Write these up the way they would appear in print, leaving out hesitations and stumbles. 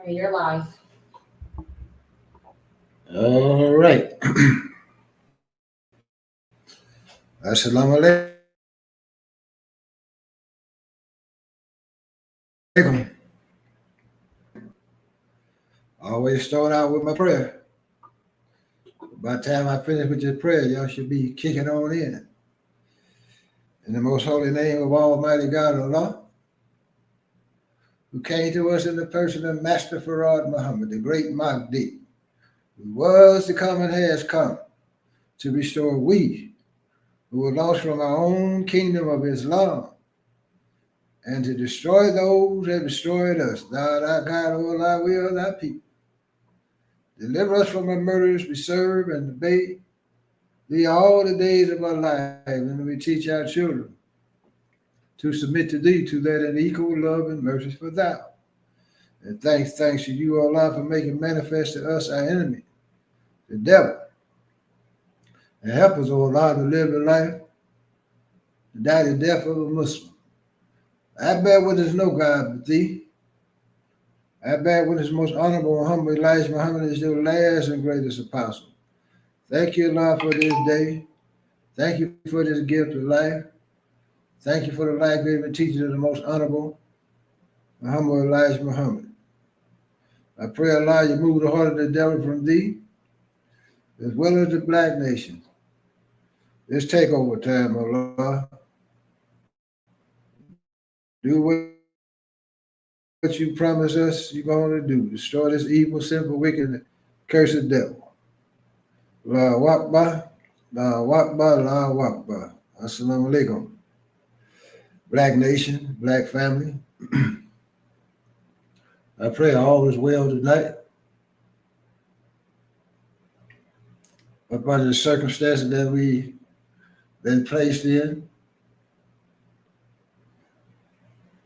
You're live. All right. Assalamu alaikum. I always start out with my prayer. By the time I finish with this prayer, y'all should be kicking on in. In the most holy name of Almighty God Allah, who came to us in the person of Master Farad Muhammad, the great Mahdi, who was to come and has come to restore we who were lost from our own kingdom of Islam and to destroy those that destroyed us. Thou, thy God, O Allah, we are thy people. Deliver us from the murders we serve and obey thee all the days of our life, and we teach our children to submit to thee to that in equal love and mercy for thou. And thanks to you, O Allah, for making manifest to us our enemy, the devil. And help us, O Allah, to live the life, to die the death of a Muslim. I bear witness no God but thee. I bear witness most honorable and humble Elijah Muhammad is your last and greatest apostle. Thank you, Allah, for this day. Thank you for this gift of life. Thank you for the life-giving teaching of the most honorable and humble Elijah Muhammad. I pray, Allah, you move the heart of the devil from thee, as well as the black nation. This takeover time, Allah. Do what you promise us you're going to do. Destroy this evil, sinful, wicked, cursed devil. La Wakba, La Wakba, La Wakba. Assalamu alaikum. Black nation, black family. I pray all is well tonight. Up under the circumstances that we've been placed in.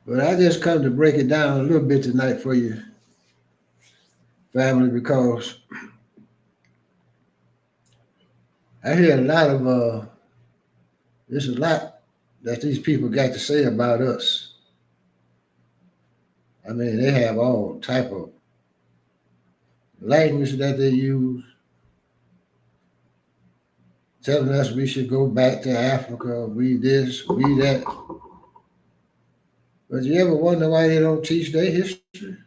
But I just come to break it down a little bit tonight for you, family, because I hear a lot of, there's a lot that these people got to say about us. I mean, they have all type of language that they use, telling us we should go back to Africa, we this, we that. But you ever wonder why they don't teach their history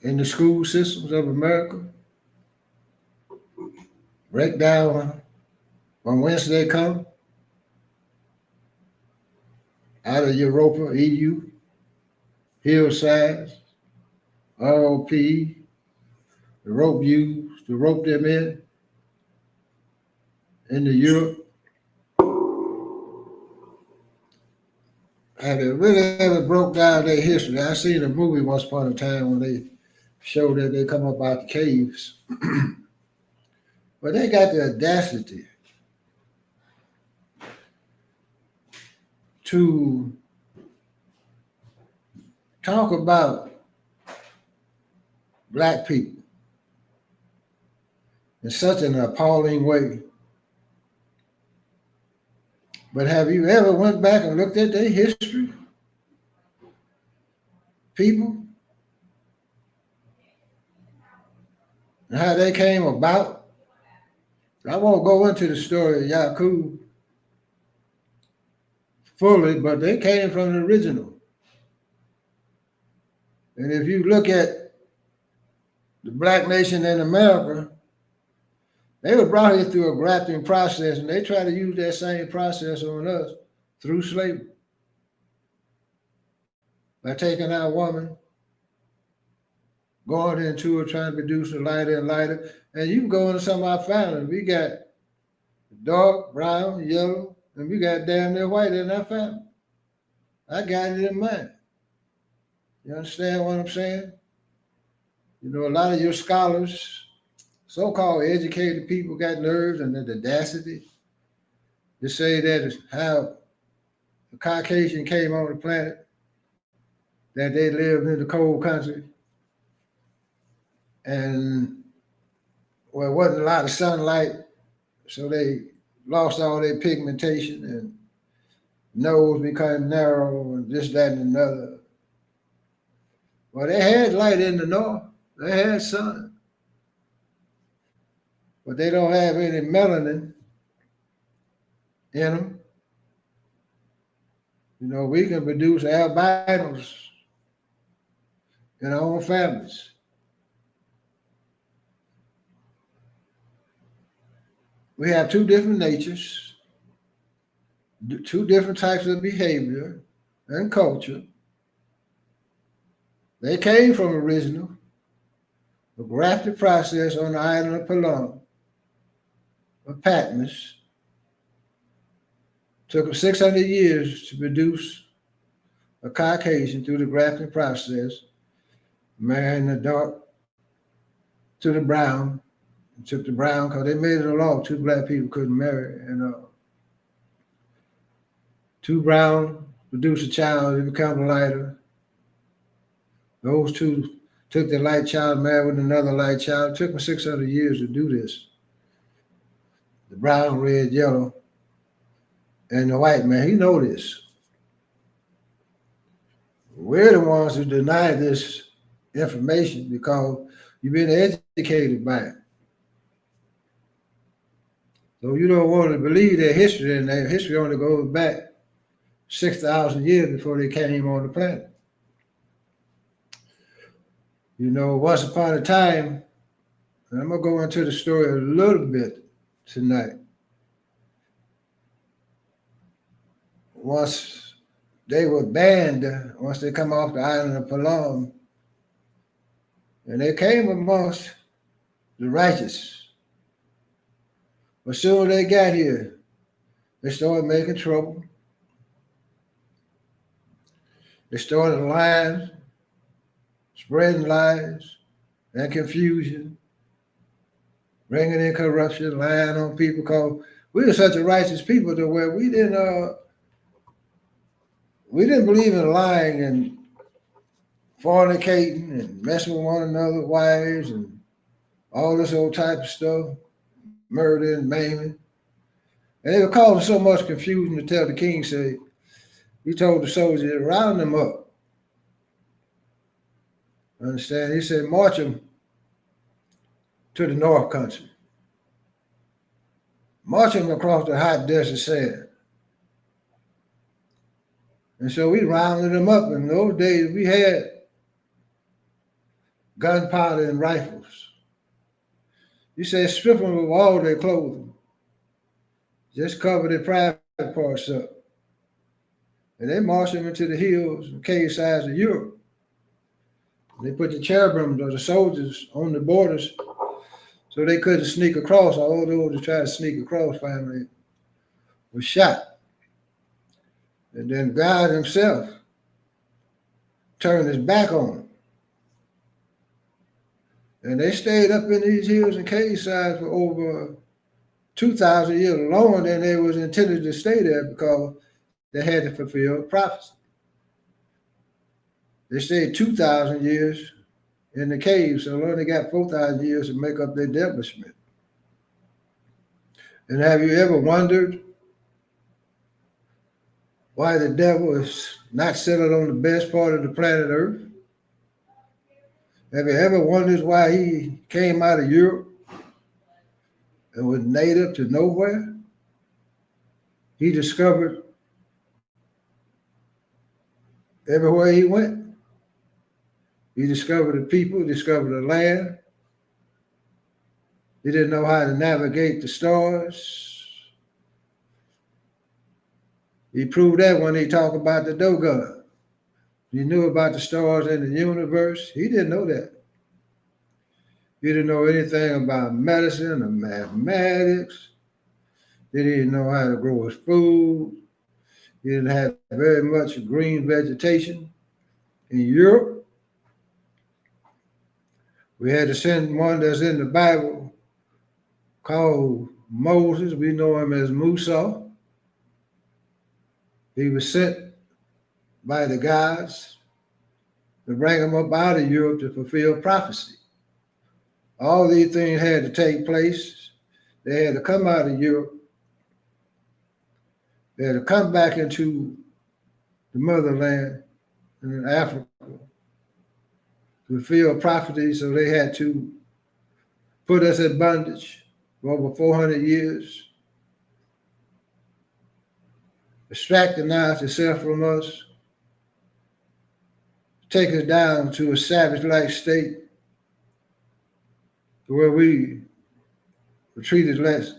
in the school systems of America? Break down from whence they come, out of Europa, EU, hillsides, ROP, the rope used to rope them into Europe. Have they really ever broke down their history? I seen a movie once upon a time when they showed that they come up out the caves. But they got the audacity to talk about black people in such an appalling way. But have you ever went back and looked at their history? People? And how they came about? I won't go into the story of Yaqub fully, but they came from the original. And if you look at the black nation in America, they were brought here through a grafting process, and they try to use that same process on us through slavery. By taking our woman, going into her, trying to produce her lighter and lighter. And you can go into some of our families. We got dark, brown, yellow, and we got damn near white in our family. I got it in mine. You understand what I'm saying? You know, a lot of your scholars, so-called educated people, got nerves and the audacity to say that how the Caucasian came on the planet, that they lived in the cold country, and well, it wasn't a lot of sunlight, so they lost all their pigmentation and nose became narrow and this, that, and another. Well, they had light in the north. They had sun. But they don't have any melanin in them. You know, we can produce albinos in our own families. We have two different natures, two different types of behavior and culture. They came from original, a grafted process on the island of Patmos. Took them 600 years to produce a Caucasian through the grafting process, marrying the dark to the brown. Took the brown because they made it a law. Two black people couldn't marry, and two brown produce a child, they become lighter. Those two took the light child, married with another light child. It took them 600 years to do this. The brown, red, yellow, and the white man, he know this. We're the ones who deny this information because you've been educated by it. So you don't want to believe their history, and their history only goes back 6,000 years before they came on the planet. You know, once upon a time, and I'm going to go into the story a little bit tonight. Once they were banned, once they come off the island of Palam, and they came amongst the righteous. But soon they got here, they started making trouble. They started lying, spreading lies and confusion, bringing in corruption, lying on people. Because we were such a righteous people to where we didn't believe in lying and fornicating and messing with one another, wives and all this old type of stuff, murder and maiming. And they were causing so much confusion to tell the king, say, he told the soldiers to round them up. Understand? He said, march them to the north country. March them across the hot desert sand. And so we rounded them up. In those days, we had gunpowder and rifles. He said, strip them of all their clothing. Just cover their private parts up. And they marched them into the hills and cave sides of Europe. They put the cherubims or the soldiers on the borders so they couldn't sneak across. All those who tried to sneak across finally were shot. And then God himself turned his back on them. And they stayed up in these hills and cave sides for over 2,000 years, longer than they was intended to stay there because they had to fulfill prophecy. They stayed 2,000 years in the cave, so they only got 4,000 years to make up their establishment. And have you ever wondered why the devil is not settled on the best part of the planet Earth? Have you ever wondered why he came out of Europe and was native to nowhere? He discovered everywhere he went. He discovered the people, discovered the land. He didn't know how to navigate the stars. He proved that when he talked about the Dogon. He knew about the stars in the universe. He didn't know that. He didn't know anything about medicine or mathematics. He didn't know how to grow his food. He didn't have very much green vegetation. In Europe, we had to send one that's in the Bible called Moses. We know him as Musa. He was sent by the gods to bring him up out of Europe to fulfill prophecy. All these things had to take place. They had to come out of Europe. They had to come back into the motherland in Africa. to fulfill prophecy, so they had to put us in bondage for over 400 years, extracting itself from us, take us down to a savage-like state where we were treated less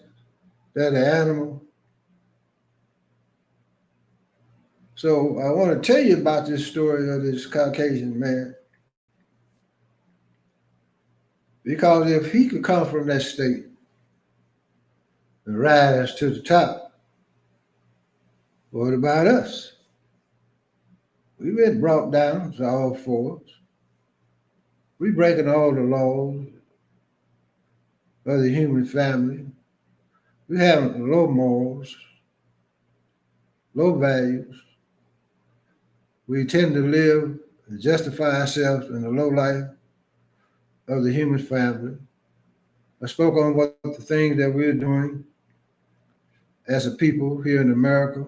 than an animal. So I want to tell you about this story of this Caucasian man, because if he could come from that state and rise to the top, what about us? We've been brought down to all fours. We're breaking all the laws of the human family. We have low morals, low values. We tend to live and justify ourselves in the low life of the human family. I spoke on what the things that we're doing as a people here in America,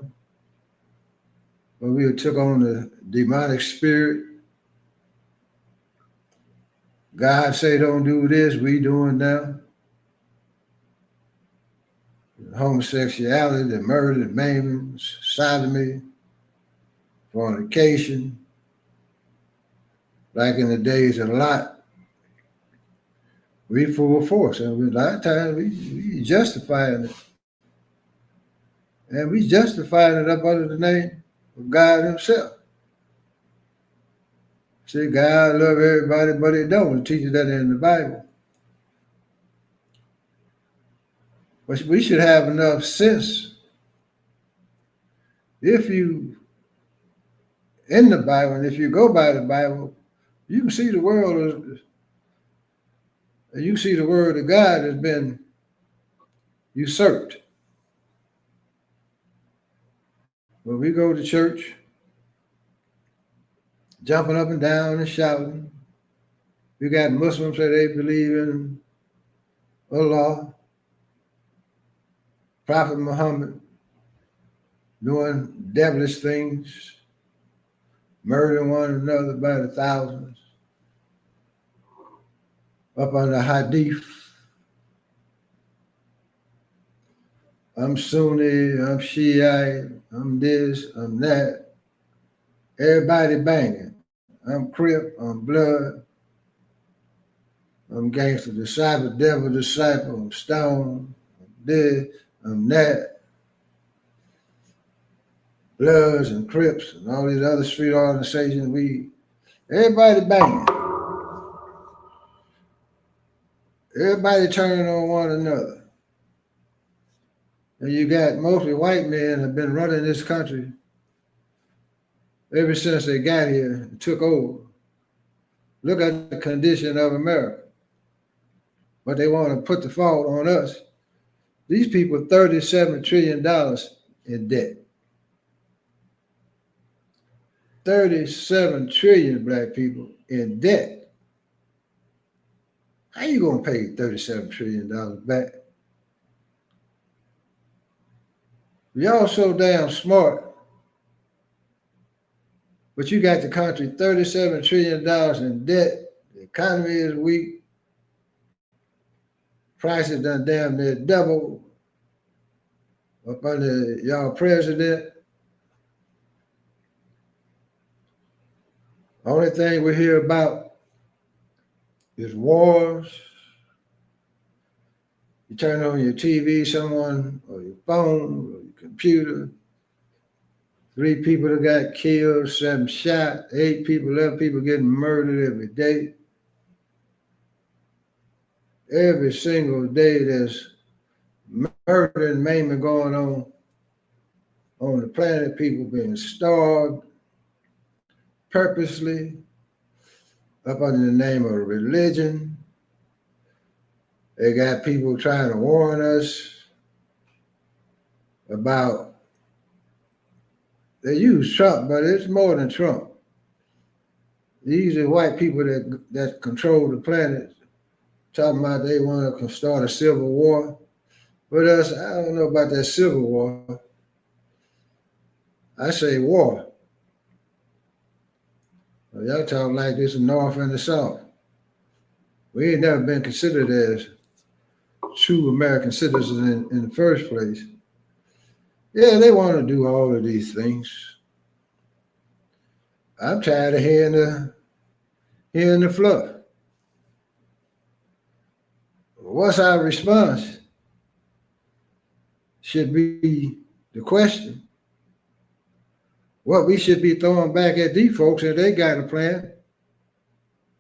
where we took on the demonic spirit. God say don't do this, we doing now. Homosexuality, the murder, the maiming, sodomy, fornication, like in the days of Lot, we full force. And a lot of times we justifying it. And we justifying it up under the name of God himself. See, God love everybody, but he don't. It teaches that in the Bible. But we should have enough sense. If you in the Bible, and if you go by the Bible, you can see the world, you see the word of God has been usurped. When we go to church, jumping up and down and shouting, we got Muslims that they believe in Allah, Prophet Muhammad, doing devilish things, murdering one another by the thousands, up on the Hadith. I'm Sunni, I'm Shiite, I'm this, I'm that. Everybody banging. I'm Crip, I'm Blood, I'm Gangster Disciple, Devil Disciple, I'm Stone, I'm this, I'm that. Bloods and Crips and all these other street organizations, everybody banging. Everybody turning on one another. And you got mostly white men have been running this country ever since they got here and took over. Look at the condition of America. But they want to put the fault on us. These people, $37 trillion in debt. 37 trillion black people in debt. How you gonna pay $37 trillion back? Y'all so damn smart, but you got the country $37 trillion in debt. The economy is weak. Prices done damn near double up under y'all president. Only thing we hear about is wars. You turn on your TV, someone, or your phone, or your computer. 3 people that got killed, 7 shot, 8 people, 11 people getting murdered every day. Every single day there's murder and maiming going on the planet. People being starved purposely up under the name of religion. They got people trying to warn us about, they use Trump, but it's more than Trump. These are white people that control the planet, talking about they want to start a civil war. But us, I don't know about that civil war. I say war. Y'all talk like this the North and the South. We ain't never been considered as true American citizens in the first place. Yeah, they want to do all of these things. I'm tired of hearing the fluff. What's our response? Should be the question. What we should be throwing back at these folks if they got a plan.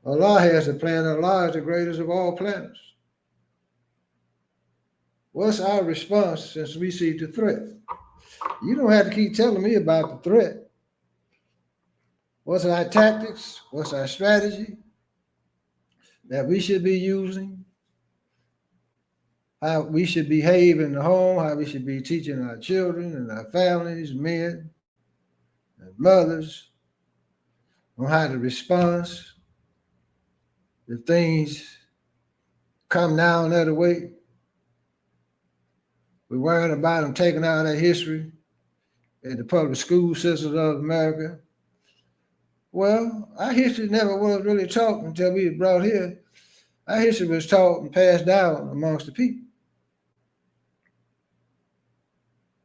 Allah has a plan. Allah is the greatest of all planners. What's our response since we see the threat? You don't have to keep telling me about the threat. What's our tactics? What's our strategy that we should be using? How we should behave in the home, how we should be teaching our children and our families, men and mothers, on how to respond if things come down that way. We're worrying about them taking out that history in the public school systems of America. Well, our history never was really taught until we were brought here. Our history was taught and passed down amongst the people.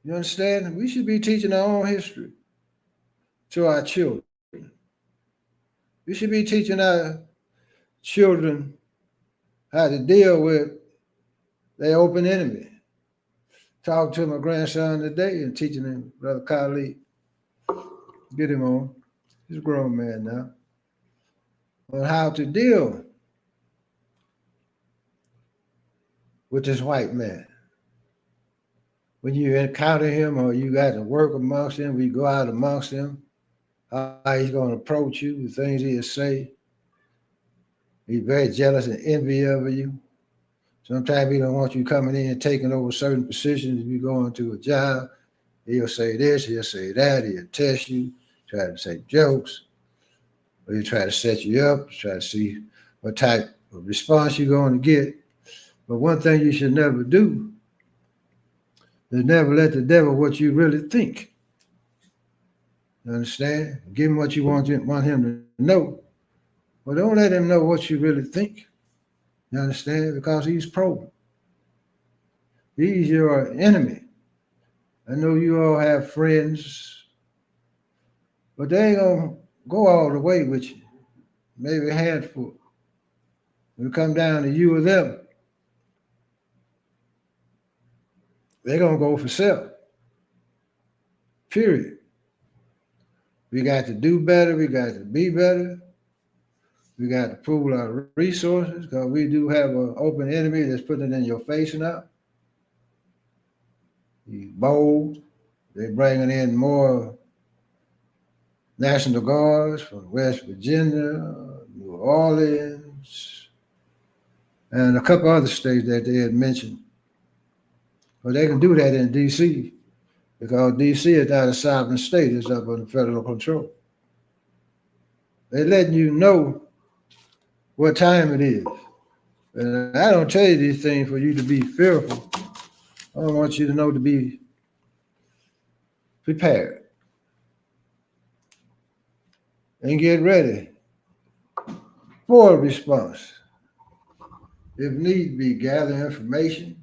You understand? We should be teaching our own history to our children. We should be teaching our children how to deal with their open enemy. Talking to my grandson today and teaching him, Brother Khalid. Get him on. He's a grown man now. On how to deal with this white man. When you encounter him or you got to work amongst him, we go out amongst him, how he's going to approach you, the things he'll say. He's very jealous and envious of you. Sometimes he don't want you coming in and taking over certain positions. If you go into a job, he'll say this, he'll say that, he'll test you, try to say jokes, or he'll try to set you up, try to see what type of response you're going to get. But one thing you should never do is never let the devil what you really think. You understand? Give him what you want him to know. But don't let him know what you really think. You understand? Because he's probing. He's your enemy. I know you all have friends, but they ain't going to go all the way with you. Maybe a handful. When it come down to you or them, they're going to go for self. Period. We got to do better. We got to be better. We got to pool our resources because we do have an open enemy that's putting it in your face now. He's bold. They're bringing in more National Guards from West Virginia, New Orleans, and a couple other states that they had mentioned. But they can do that in D.C. because D.C. is not a sovereign state. It's up under federal control. They're letting you know what time it is. And I don't tell you these things for you to be fearful. I don't want you to know to be prepared. And get ready for a response. If need be, gather information.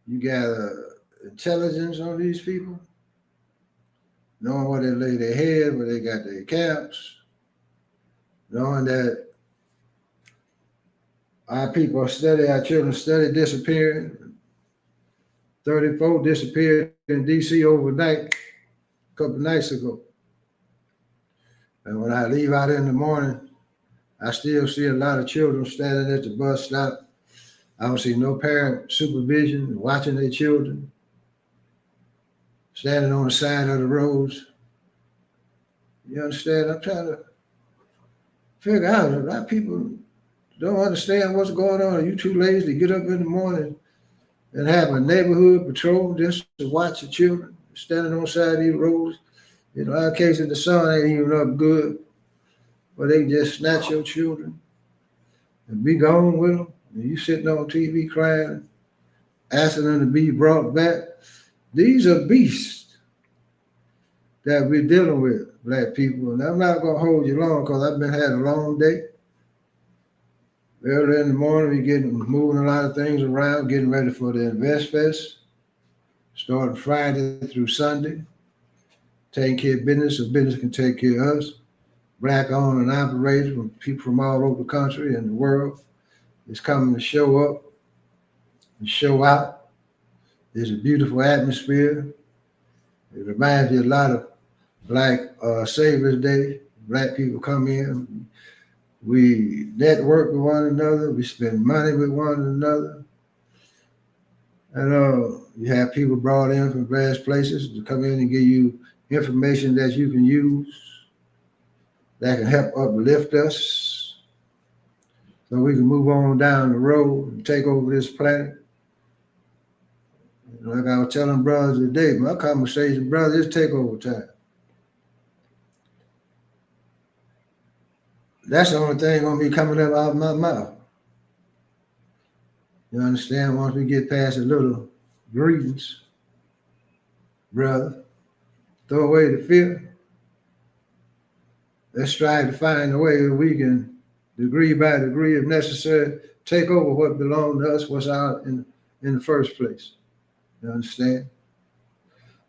You gather intelligence on these people, knowing where they lay their head, where they got their camps, knowing that our people are steady, our children steady disappearing. 34 disappeared in D.C. overnight, a couple nights ago. And when I leave out in the morning, I still see a lot of children standing at the bus stop. I don't see no parent supervision, watching their children, standing on the side of the roads. You understand? I'm trying to figure out a lot of people don't understand what's going on. Are you too lazy to get up in the morning and have a neighborhood patrol just to watch the children standing on the side of these roads? In a lot of cases, the sun ain't even up good, but they can just snatch your children and be gone with them. And you sitting on TV crying, asking them to be brought back. These are beasts. that we're dealing with, black people. And I'm not going to hold you long because I've been had a long day. Early in the morning, we moving a lot of things around, getting ready for the Invest Fest, starting Friday through Sunday, taking care of business so business can take care of us. Black owned and operated from people from all over the country and the world is coming to show up and show out. There's a beautiful atmosphere. It reminds you a lot of like Savior's Day. Black people come in. We network with one another. We spend money with one another. And you have people brought in from various places to come in and give you information that you can use that can help uplift us so we can move on down the road and take over this planet. Like I was telling brothers today, my conversation, brother, it's takeover time. That's the only thing gonna be coming up out of my mouth. You understand? Once we get past a little grievance, brother, throw away the fear. Let's try to find a way that we can, degree by degree, if necessary, take over what belongs to us, what's out in the first place. You understand?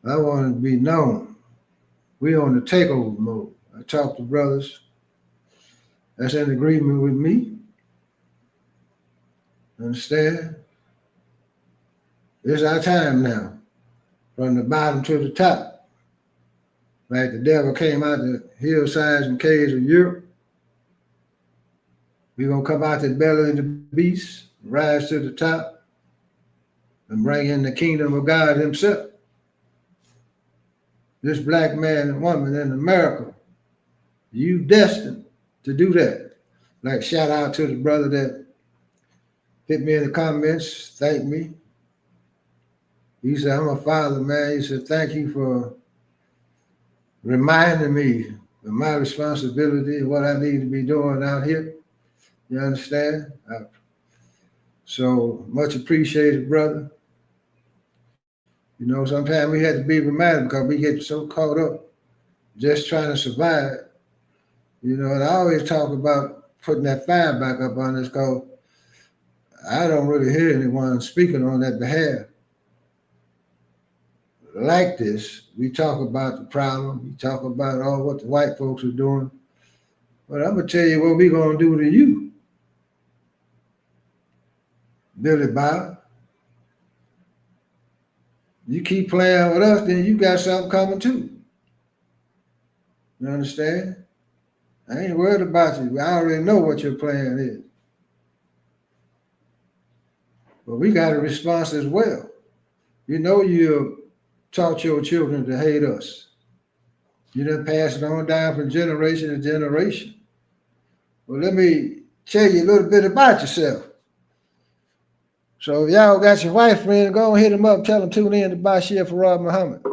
I want to be known. We're on the takeover mode. I talk to brothers that's in agreement with me. Understand? It's our time now, from the bottom to the top. Like the devil came out the hillsides and caves of Europe. We're going to come out the belly of the beast, rise to the top, and bring in the kingdom of God himself. This black man and woman in America, you destined to do that. Like shout out to the brother that hit me in the comments, thank me. He said, I'm a father, man. He said, thank you for reminding me of my responsibility and what I need to be doing out here. You understand? So much appreciated, brother. You know, sometimes we have to be reminded because we get so caught up just trying to survive. You know, and I always talk about putting that fire back up on us because I don't really hear anyone speaking on that behalf. Like this, we talk about the problem, we talk about all what the white folks are doing, but I'm gonna tell you what we're gonna do to you, Billy Bob. You keep playing with us, then you got something coming too. You understand? I ain't worried about you. I already know what your plan is. But we got a response as well. You know you taught your children to hate us. You done pass it on down from generation to generation. Well, let me tell you a little bit about yourself. So if y'all got your white friend, go and hit them up, tell them tune in to Basheer Farad Muhammad.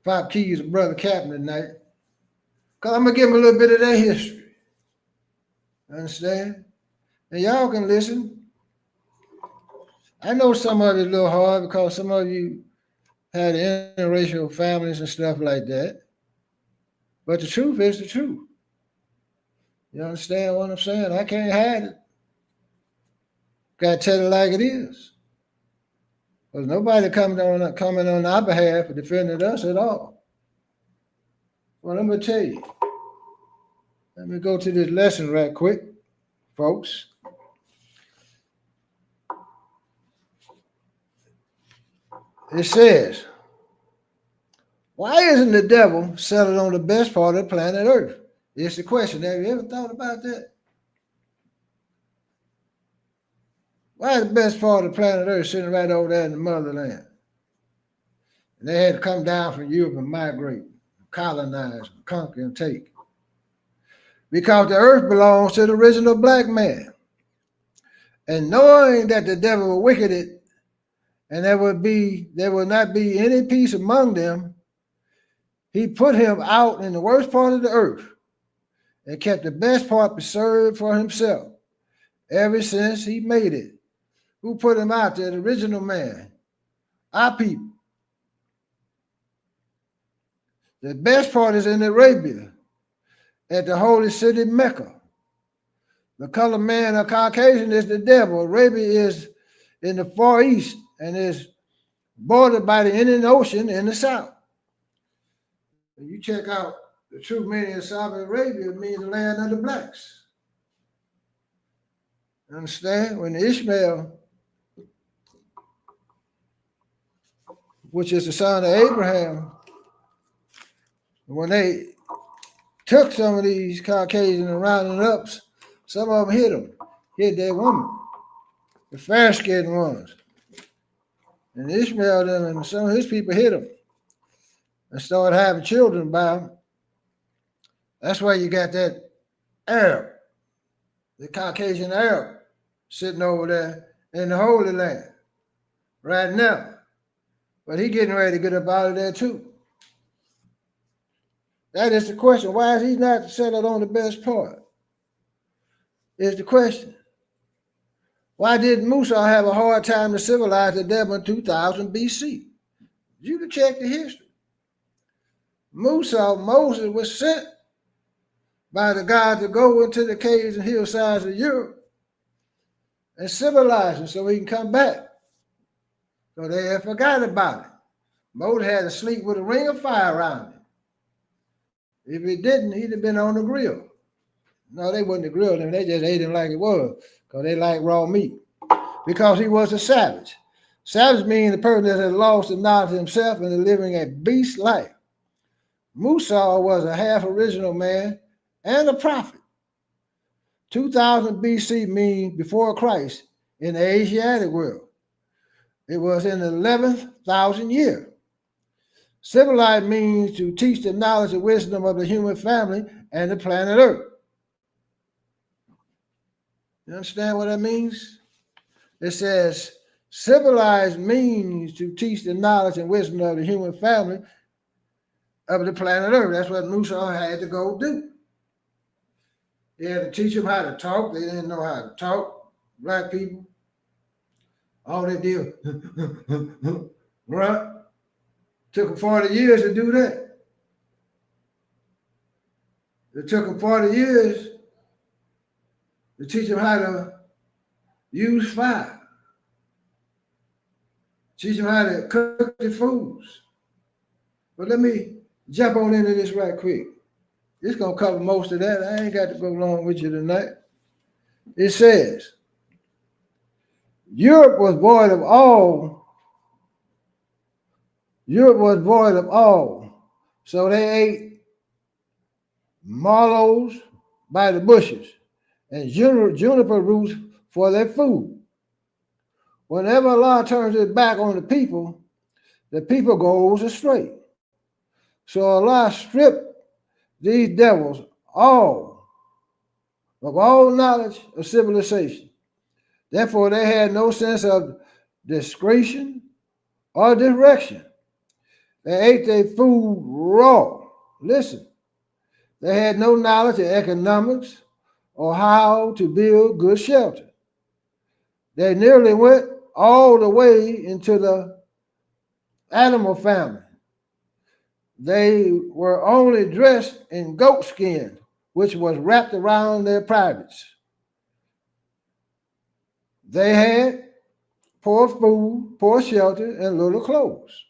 Popkeys and Brother Captain tonight. Because I'm going to give them a little bit of their history. Understand? And y'all can listen. I know some of it a little hard because some of you had interracial families and stuff like that. But the truth is the truth. You understand what I'm saying? I can't hide it. Got to tell it like it is. Because nobody coming on our behalf or defending us at all. Well, I'm going to tell you. Let me go to this lesson right quick, folks. It says, why isn't the devil settled on the best part of the planet Earth? It's the question. Have you ever thought about that? Why is the best part of the planet Earth sitting right over there in the motherland? And they had to come down from Europe and migrate, colonize, conquer, and take. Because the earth belongs to the original black man. And knowing that the devil will wicked it, and there will not be any peace among them, he put him out in the worst part of the earth and kept the best part preserved for himself ever since he made it. Who put him out there? The original man, our people. The best part is in Arabia, at the holy city Mecca. The color man or Caucasian is the devil. Arabia is in the Far East and is bordered by the Indian Ocean in the south. When you check out the true meaning of Saudi Arabia, it means the land of the blacks. You understand? When Ishmael, which is the son of Abraham, when they took some of these Caucasians and rounded up, some of them hit their woman, the fair-skinned ones. And Ishmael them and some of his people hit them and started having children by them. That's why you got that Arab, the Caucasian Arab, sitting over there in the Holy Land right now. But he getting ready to get up out of there too. That is the question. Why is he not settled on the best part? Is the question. Why did Musa have a hard time to civilize the devil in 2000 BC? You can check the history. Moses was sent by the God to go into the caves and hillsides of Europe and civilize them so he can come back. So they had forgotten about it. Moses had to sleep with a ring of fire around him. If he didn't, he'd have been on the grill. No, they wouldn't have grilled him. They just ate him like it was because they like raw meat. Because he was a savage. Savage means the person that has lost the knowledge of himself and is living a beast life. Musa was a half original man and a prophet. 2000 BC means before Christ in the Asiatic world. It was in the 11,000 year. Civilized means to teach the knowledge and wisdom of the human family and the planet Earth. You understand what that means? It says civilized means to teach the knowledge and wisdom of the human family of the planet Earth. That's what Musa had to go do. He had to teach them how to talk. They didn't know how to talk. Black people, all they did, right? Took them 40 years to do that. It took them 40 years to teach them how to use fire. Teach them how to cook their foods. But let me jump on into this right quick. It's going to cover most of that. I ain't got to go long with you tonight. It says, Europe was void of all. So they ate mallows by the bushes and juniper roots for their food. Whenever Allah turns his back on the people goes astray. So Allah stripped these devils of all knowledge of civilization. Therefore, they had no sense of discretion or direction. They ate their food raw. Listen, they had no knowledge of economics or how to build good shelter. They nearly went all the way into the animal family. They were only dressed in goat skin, which was wrapped around their privates. They had poor food, poor shelter, and little clothes.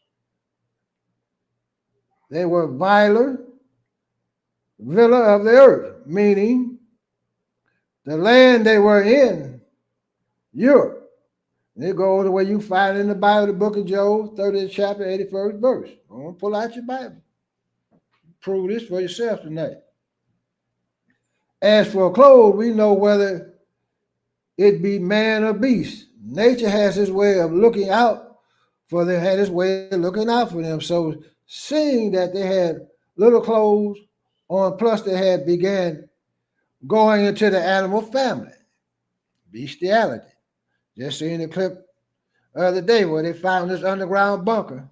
They were villa of the earth, meaning the land they were in, Europe. And it goes the way you find in the Bible, the book of Job, 30th chapter, 81st verse. I'm going to pull out your Bible. Prove this for yourself tonight. As for clothes, we know whether it be man or beast. Nature has its way of looking out for them, had its way of looking out for them. So seeing that they had little clothes on, plus they had began going into the animal family, bestiality. Just seen the clip the other day where they found this underground bunker,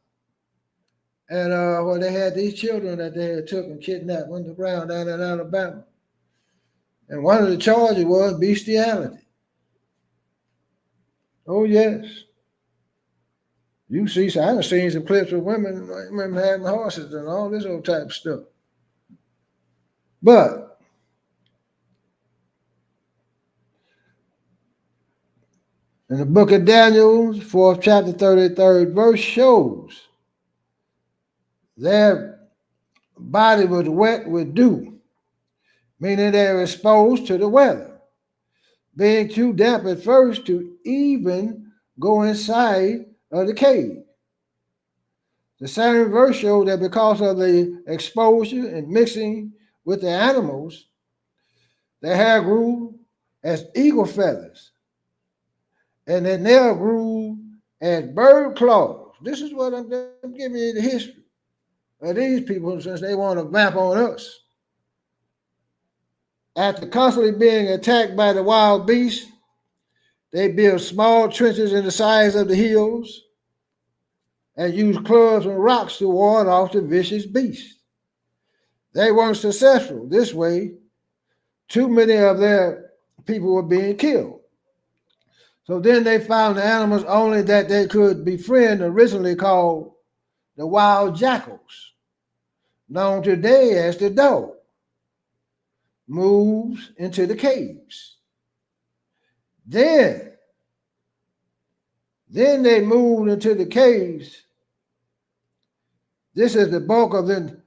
and where they had these children that they had took and kidnapped underground down in Alabama. And one of the charges was bestiality. Oh yes. You see, so I've seen some clips of women having horses and all this old type of stuff. But in the book of Daniel, 4th chapter, 33rd verse shows their body was wet with dew, meaning they were exposed to the weather, being too damp at first to even go inside of the cave. The same verse showed that because of the exposure and mixing with the animals, their hair grew as eagle feathers, and their nail grew as bird claws. This is what I'm giving you the history of these people, since they want to vamp on us. After constantly being attacked by the wild beasts, they built small trenches in the sides of the hills and used clubs and rocks to ward off the vicious beasts. They weren't successful. This way, too many of their people were being killed. So then they found the animals only that they could befriend, originally called the wild jackals, known today as the dog, moves into the caves. Then they moved into the caves. This is the bulk of them.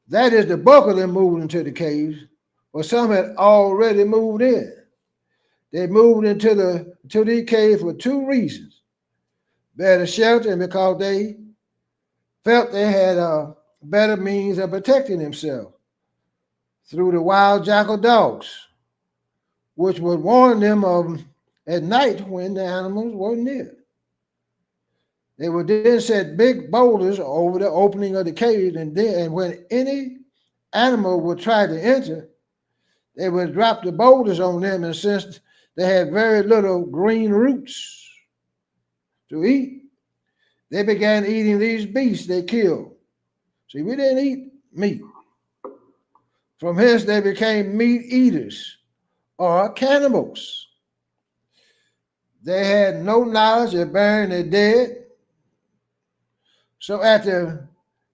That is the bulk of them moved into the caves, but some had already moved in. They moved into these caves for two reasons: better shelter, and because they felt they had a better means of protecting themselves through the wild jackal dogs, which would warn them of at night when the animals were near. They would then set big boulders over the opening of the cave, and when any animal would try to enter, they would drop the boulders on them, and since they had very little green roots to eat, they began eating these beasts they killed. See, we didn't eat meat. From hence they became meat eaters or cannibals. They had no knowledge of burying their dead. So after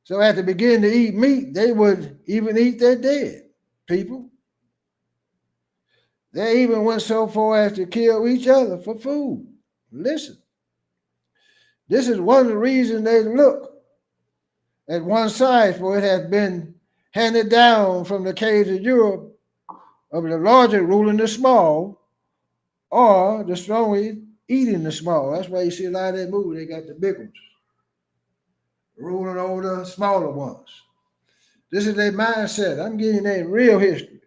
beginning to eat meat, they would even eat their dead people. They even went so far as to kill each other for food. Listen, this is one of the reasons they look at one side, for it has been handed down from the caves of Europe of the larger ruling the small, or the stronger eating the small. That's why you see a lot of that movie. They got the big ones ruling over the smaller ones. This is their mindset. I'm giving you that real history.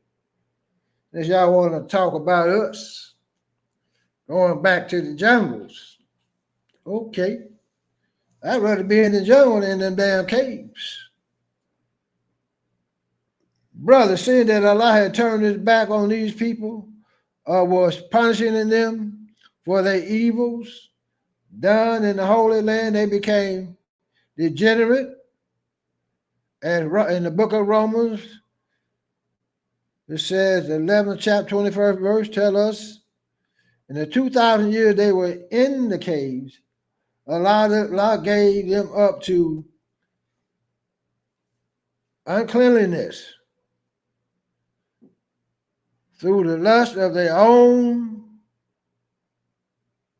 As y'all want to talk about us going back to the jungles. Okay. I'd rather be in the jungle than in them damn caves. Brother, seeing that Allah had turned his back on these people, was punishing them for their evils done in the Holy Land, they became degenerate. And in the book of Romans, it says, the 11th chapter, 21st verse, tell us, in the 2,000 years they were in the caves, Allah gave them up to uncleanliness through the lust of their own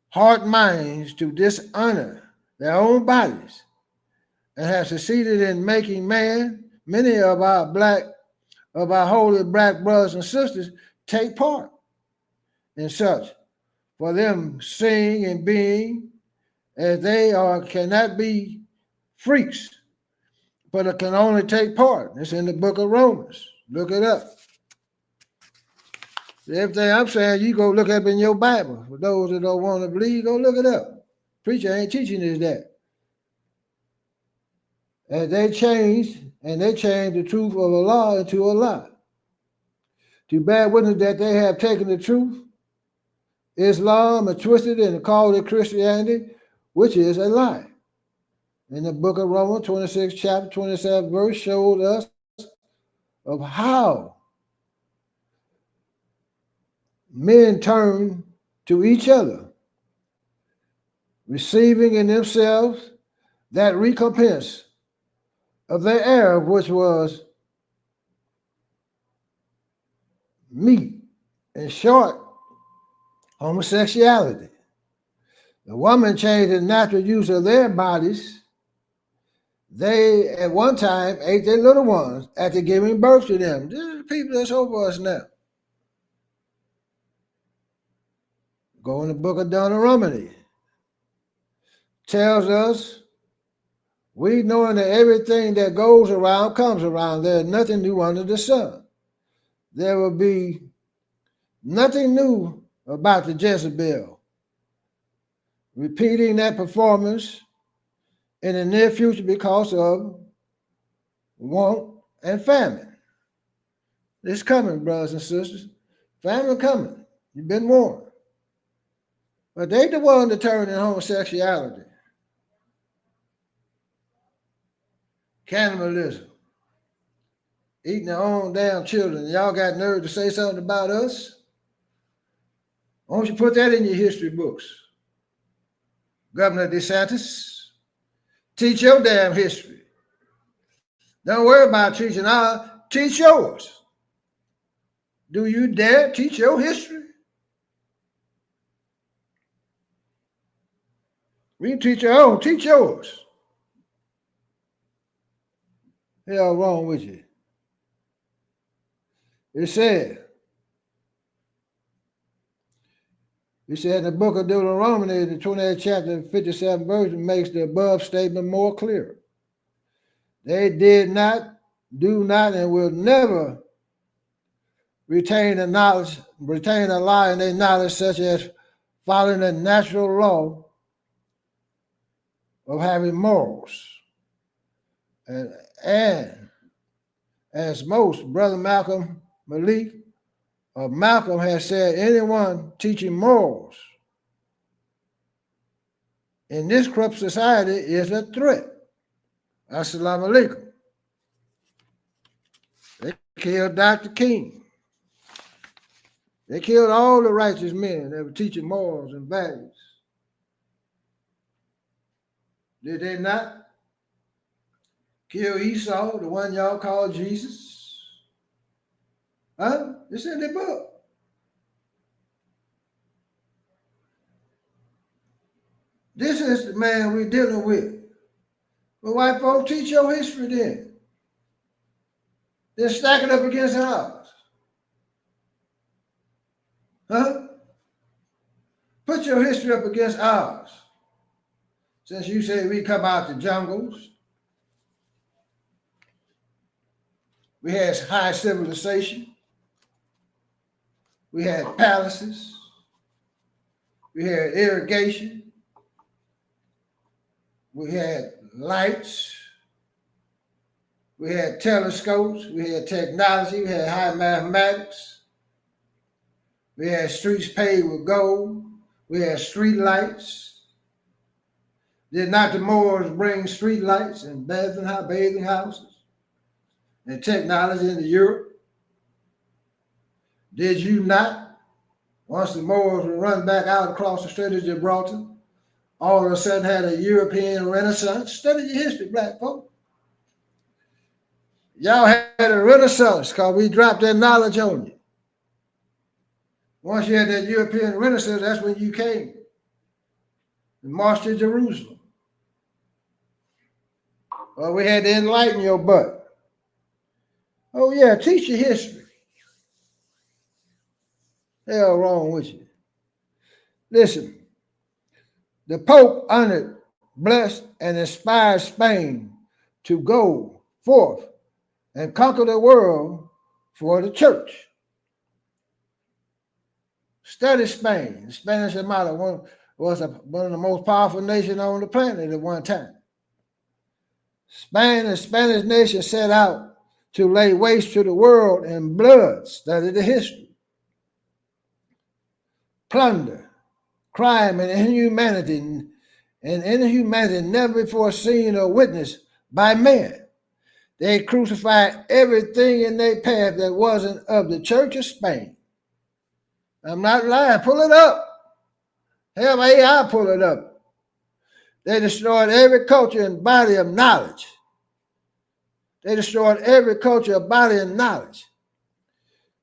heart minds, to dishonor their own bodies, and have succeeded in making many of our holy black brothers and sisters take part in such. For them seeing and being as they are cannot be freaks, but it can only take part. It's in the book of Romans. Look it up. Everything I'm saying, you go look up in your Bible. For those that don't want to believe, go look it up. Preacher ain't teaching us that. And they changed the truth of Allah into a lie. To bear witness that they have taken the truth, Islam, and twisted it and called it Christianity, which is a lie. In the book of Romans, 26 chapter, 27 verse, showed us of how men turn to each other, receiving in themselves that recompense of their error, which was meat, in short, homosexuality. The woman changed the natural use of their bodies. They, at one time, ate their little ones after giving birth to them. This is the people that's over us now. Go in the book of Deuteronomy. Tells us, we knowing that everything that goes around comes around. There's nothing new under the sun. There will be nothing new about the Jezebel repeating that performance in the near future because of want and famine. It's coming, brothers and sisters. Famine coming. You've been warned. But they the one that turned in homosexuality. Cannibalism. Eating their own damn children. Y'all got nerve to say something about us? Why don't you put that in your history books? Governor DeSantis, teach your damn history. Don't worry about teaching ours. Teach yours. Do you dare teach your history? We can teach our own. Teach yours. Hell wrong with you. It said in the book of Deuteronomy, the 28th chapter, 57th verse, makes the above statement more clear. They did not, do not, and will never retain a lie in their knowledge, such as following the natural law of having morals. And as most, Brother Malcolm Malik of Malcolm has said, anyone teaching morals in this corrupt society is a threat. Assalamu alaikum. They killed Dr. King. They killed all the righteous men that were teaching morals and values. Did they not? Kill Esau, the one y'all call Jesus? Huh? It's in the book. This is the man we're dealing with. But white folks, teach your history then. Then stack it up against ours. Huh? Put your history up against ours. Since you say we come out the jungles, we had high civilization, we had palaces, we had irrigation, we had lights, we had telescopes, we had technology, we had high mathematics, we had streets paved with gold, we had street lights. Did not the Moors bring street lights and bathing houses and technology into Europe? Did you not? Once the Moors were run back out across the Strait of Gibraltar, all of a sudden had a European Renaissance. Study your history, black folk. Y'all had a Renaissance because we dropped that knowledge on you. Once you had that European Renaissance, that's when you came and marched to Jerusalem. Well, we had to enlighten your butt. Oh yeah, teach your history. Hell wrong with you. Listen, the Pope honored, blessed, and inspired Spain to go forth and conquer the world for the church. Study Spain. The Spanish Armada was one of the most powerful nations on the planet at one time. Spain, the Spanish nation, set out to lay waste to the world in blood. Study the history. Plunder, crime, and inhumanity never before seen or witnessed by man. They crucified everything in their path that wasn't of the Church of Spain. I'm not lying. Pull it up. Hell, AI, pull it up. They destroyed every culture and body of knowledge. They destroyed every culture, body, and knowledge.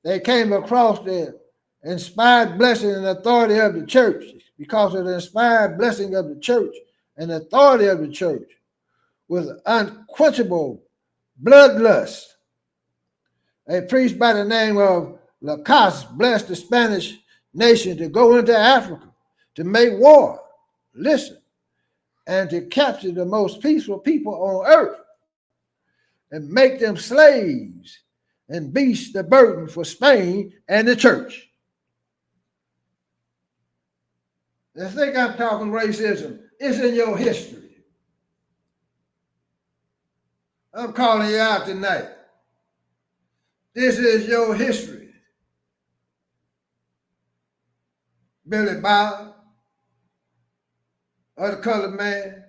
They came across the inspired blessing and authority of the church. Because of the inspired blessing of the church and authority of the church with unquenchable bloodlust. A priest by the name of Lacoste blessed the Spanish nation to go into Africa to make war. Listen, and to capture the most peaceful people on earth and make them slaves and beast the burden for Spain and the church. They think I'm talking racism. It's in your history. I'm calling you out tonight. This is your history. Billy Bob, or the colored man,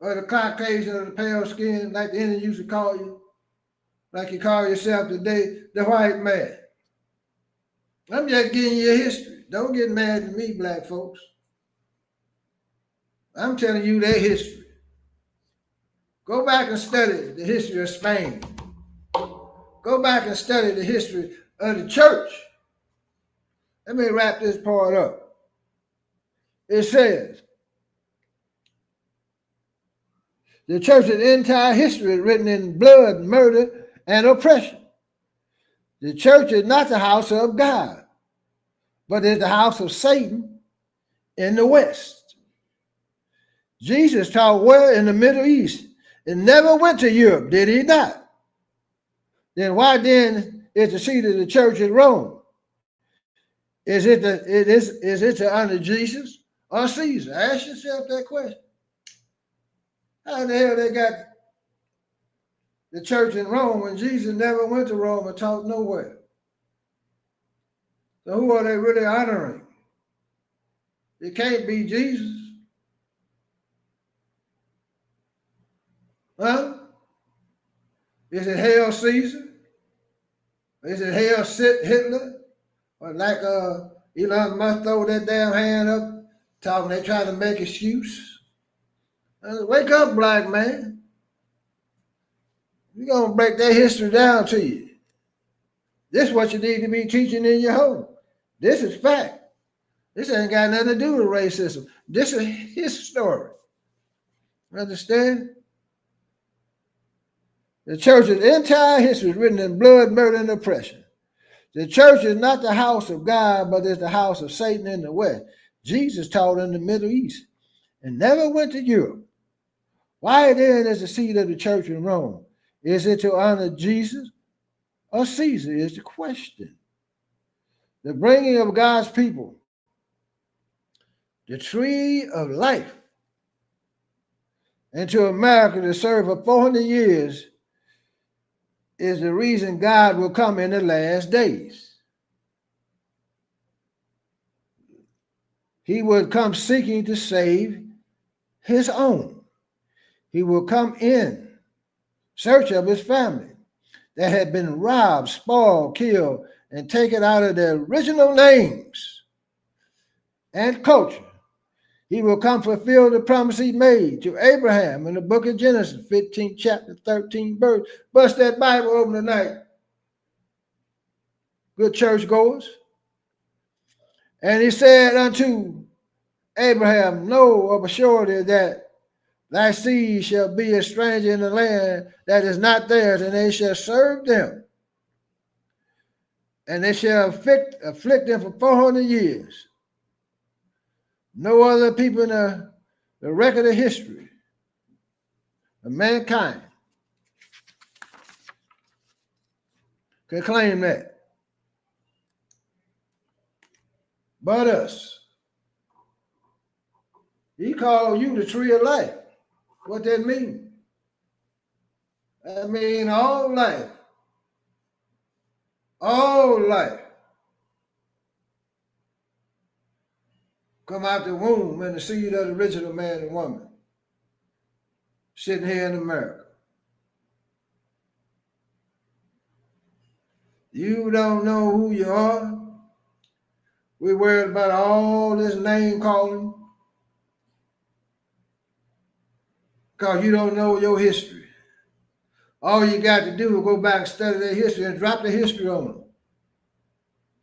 or the Caucasian or the pale skin, like the Indian used to call you, like you call yourself today, the white man. I'm just giving you history. Don't get mad at me, black folks. I'm telling you their history. Go back and study the history of Spain. Go back and study the history of the church. Let me wrap this part up. It says, the church's entire history is written in blood, murder, and oppression. The church is not the house of God, but is the house of Satan in the West. Jesus taught where? In the Middle East. It never went to Europe, did he not? Then why then is the seat of the church in Rome? Is it to honor Jesus or Caesar? Ask yourself that question. How in the hell they got the church in Rome when Jesus never went to Rome and taught nowhere? So who are they really honoring? It can't be Jesus. Huh? Is it Hail Caesar? Is it Hail Hitler? Or like Elon Musk throw that damn hand up, talking they trying to make excuse? Wake up, black man. We're going to break that history down to you. This is what you need to be teaching in your home. This is fact. This ain't got nothing to do with racism. This is his story. Understand? The church's entire history is written in blood, murder, and oppression. The church is not the house of God, but is the house of Satan in the West. Jesus taught in the Middle East and never went to Europe. Why then is the seat of the church in Rome? Is it to honor Jesus or Caesar is the question. The bringing of God's people, the tree of life, into America to serve for 400 years is the reason God will come in the last days. He will come seeking to save his own. He will come in search of his family that had been robbed, spoiled, killed, and taken out of their original names and culture. He will come fulfill the promise he made to Abraham in the book of Genesis, 15th chapter, 13th verse. Bust that Bible open tonight, good churchgoers. And he said unto Abraham, know of a surety that thy seed shall be a stranger in the land that is not theirs, and they shall serve them. And they shall afflict them for 400 years. No other people in the record of history of mankind can claim that but us. He called you the tree of life. What that mean? That mean all life come out the womb in the seed of the original man and woman sitting here in America. You don't know who you are. We're worried about all this name calling. because you don't know your history. All you got to do is go back and study their history and drop the history on them.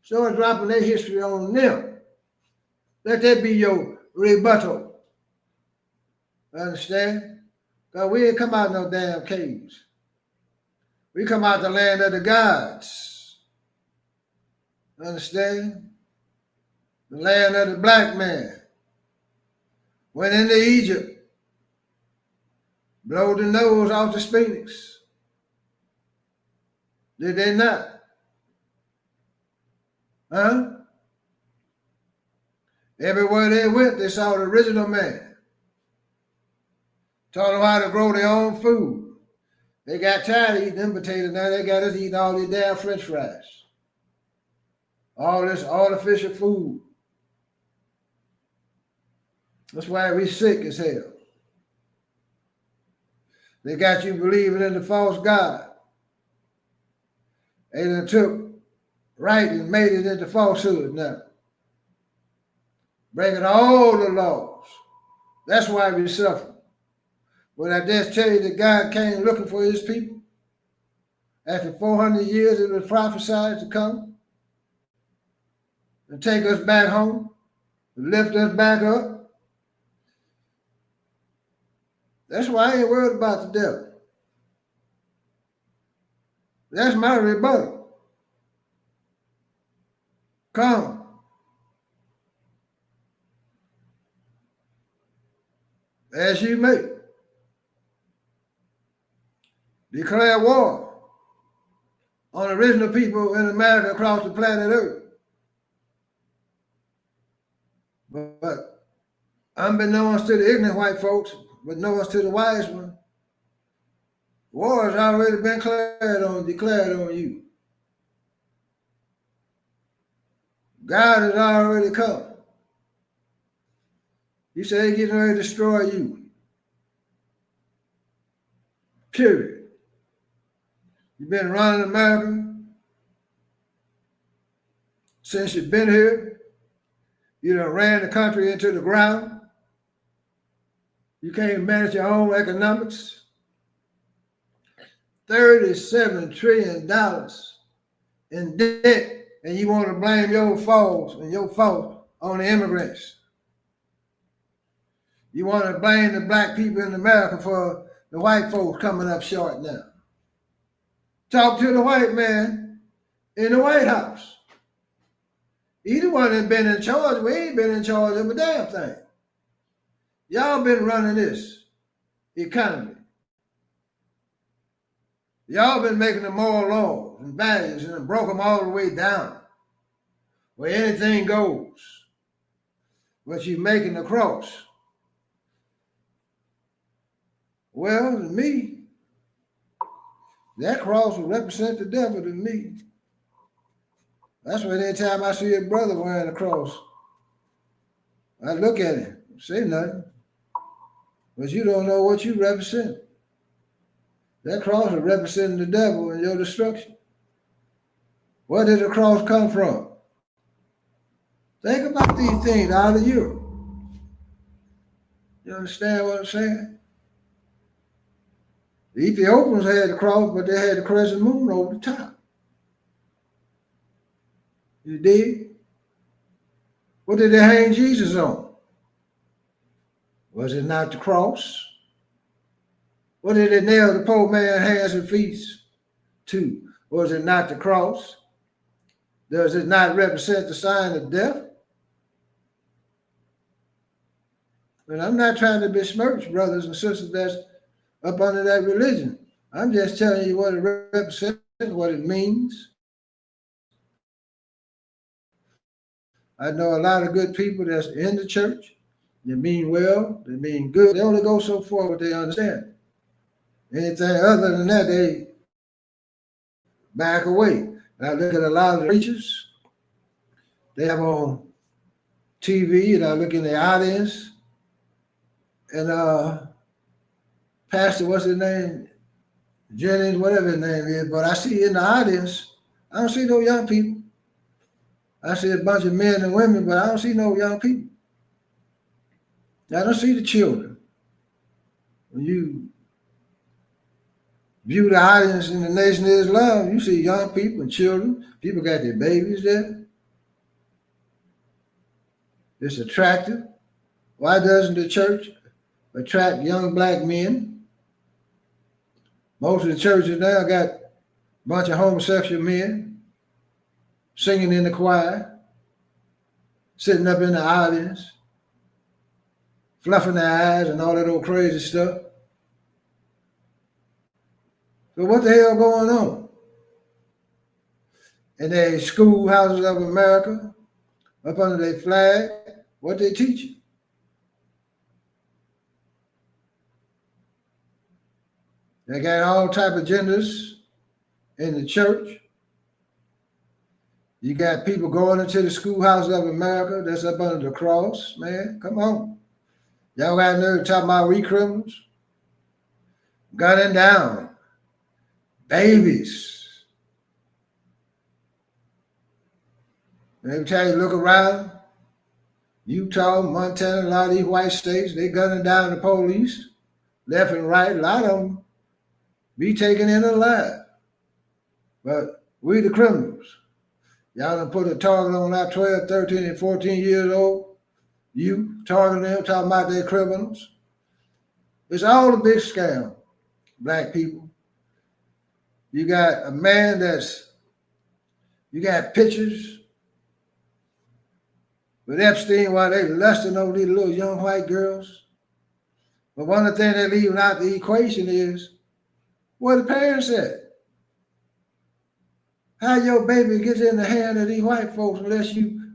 Start dropping their history on them. Let that be your rebuttal. Understand? Because we ain't come out of no damn caves. We come out the land of the gods. Understand? The land of the black man. Went into Egypt. Blow the nose off the Sphinx. Did they not? Huh? Everywhere they went, they saw the original man. Taught them how to grow their own food. They got tired of eating them potatoes. Now they got us eating all these damn French fries. All this artificial food. That's why we sick as hell. They got you believing in the false God. They done took right and made it into falsehood now. Breaking all the laws. That's why we suffer. But I just tell you that God came looking for his people. After 400 years it was prophesied to come and take us back home, and lift us back up. That's why I ain't worried about the devil. That's my rebuttal. Come. As you may. Declare war on original people in America across the planet Earth. But unbeknownst to the ignorant white folks, but knownst to the wise one, war has already been declared on you. God has already come. He said he's getting ready to destroy you. Period. You've been running America since you've been here. You done ran the country into the ground. You can't manage your own economics. $37 trillion in debt, and you want to blame your faults on the immigrants. You want to blame the black people in America for the white folks coming up short now. Talk to the white man in the White House. He the one that's been in charge. We ain't been in charge of a damn thing. Y'all been running this economy. Y'all been making the moral laws and values and broke them all the way down where anything goes. But you making the cross. Well, to me, that cross will represent the devil to me. That's why anytime I see a brother wearing a cross, I look at him, say nothing. But you don't know what you represent. That cross is representing the devil and your destruction. Where did the cross come from? Think about these things out of Europe. You understand what I'm saying? The Ethiopians had the cross, but they had the crescent moon over the top. You dig? What did they hang Jesus on? Was it not the cross? What did they nail the poor man's hands and feet to? Was it not the cross? Does it not represent the sign of death? And I'm not trying to besmirch brothers and sisters that's up under that religion. I'm just telling you what it represents, what it means. I know a lot of good people that's in the church. They mean well, they mean good. They only go so far what they understand. Anything other than that, they back away. And I look at a lot of the preachers. They have on TV, and I look in the audience. And Pastor, what's his name? Jennings, whatever his name is. But I see in the audience, I don't see no young people. I see a bunch of men and women, but I don't see no young people. I don't see the children. When you view the audience in the Nation of Islam, you see young people and children. People got their babies there. It's attractive. Why doesn't the church attract young black men? Most of the churches now got a bunch of homosexual men singing in the choir, sitting up in the audience, fluffing their eyes and all that old crazy stuff. So what the hell going on? In the schoolhouses of America, up under their flag, what they teach? They got all type of genders in the church. You got people going into the schoolhouses of America that's up under the cross, man. Come on. Y'all got nerve talking about we criminals? Gunning down babies. And every time you look around, Utah, Montana, a lot of these white states, they gunning down the police, left and right. A lot of them be taken in alive. But we the criminals. Y'all done put a target on our 12, 13, and 14 years old. You targeting them, talking about they criminals. It's all a big scam, black people. You got a man you got pictures with Epstein while they lusting over these little young white girls. But one of the things they're leaving out the equation is where the parents at. How your baby gets in the hands of these white folks unless you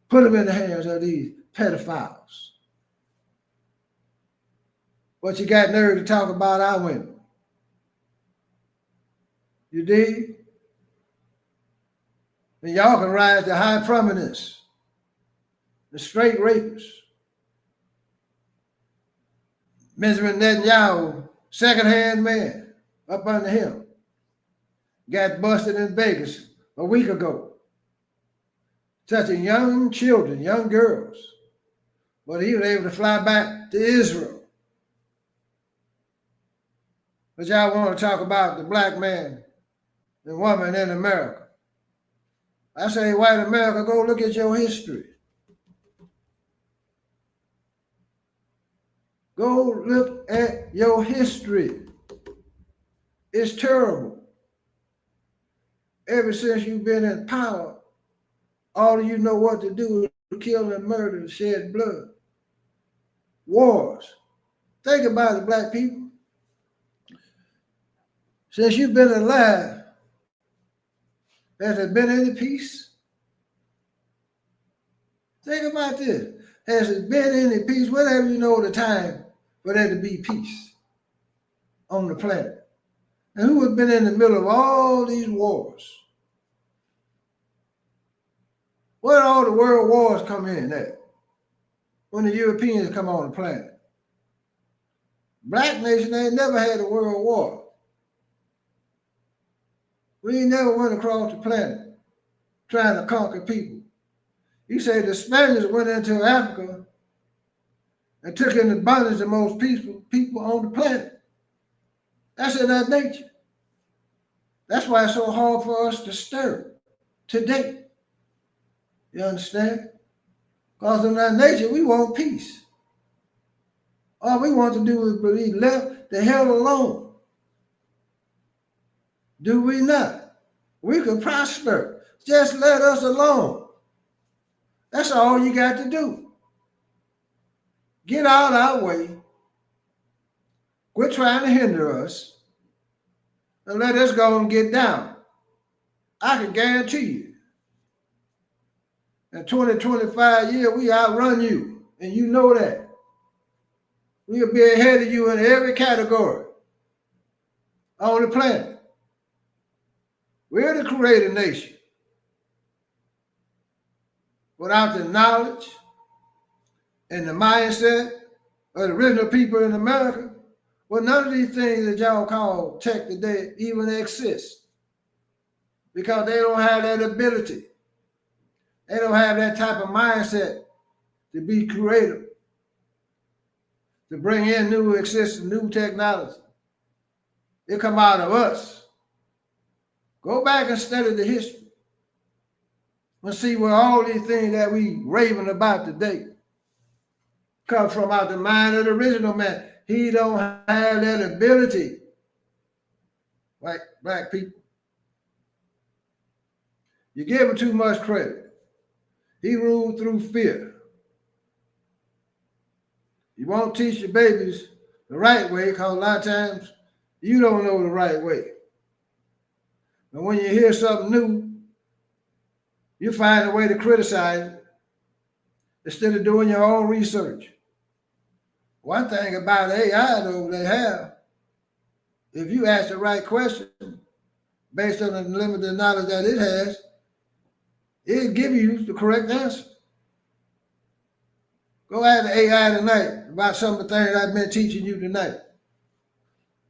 put them in the hands of these pedophiles. But you got nerve to talk about our women. You dig? And y'all can rise to high prominence. The straight rapists. Benjamin Netanyahu, second-hand man, up under him. Got busted in Vegas a week ago, touching young children, young girls. But he was able to fly back to Israel. But y'all want to talk about the black man and woman in America. I say, white America, go look at your history. Go look at your history. It's terrible. Ever since you've been in power, all of you know what to do is kill and murder and shed blood. Wars. Think about it, black people. Since you've been alive, has there been any peace? Think about this. Has there been any peace? Whatever you know the time for there to be peace on the planet. And who has been in the middle of all these wars? Where all the world wars come in at? When the Europeans come on the planet. Black nation ain't never had a world war. We ain't never went across the planet trying to conquer people. You say the Spaniards went into Africa and took in abundance the most peaceful people on the planet. That's in our nature. That's why it's so hard for us to stir today. You understand? Because in our nature, we want peace. All we want to do is be left the hell alone. Do we not? We can prosper. Just let us alone. That's all you got to do. Get out our way. Quit trying to hinder us. And let us go and get down. I can guarantee you. In 2025 years, we outrun you. And you know that. We'll be ahead of you in every category on the planet. We're the created nation. Without the knowledge and the mindset of the original people in America, well, none of these things that y'all call tech today even exist. Because they don't have that ability. They don't have that type of mindset to be creative. to bring in new technology. It come out of us. Go back and study the history and see where all these things that we raving about today come from out the mind of the original man. He don't have that ability like black people. You give him too much credit. He ruled through fear. You won't teach your babies the right way because a lot of times you don't know the right way. But when you hear something new, you find a way to criticize it instead of doing your own research. One thing about AI, though, they have, if you ask the right question based on the limited knowledge that it has, it'll give you the correct answer. Go ask the AI tonight about some of the things I've been teaching you tonight.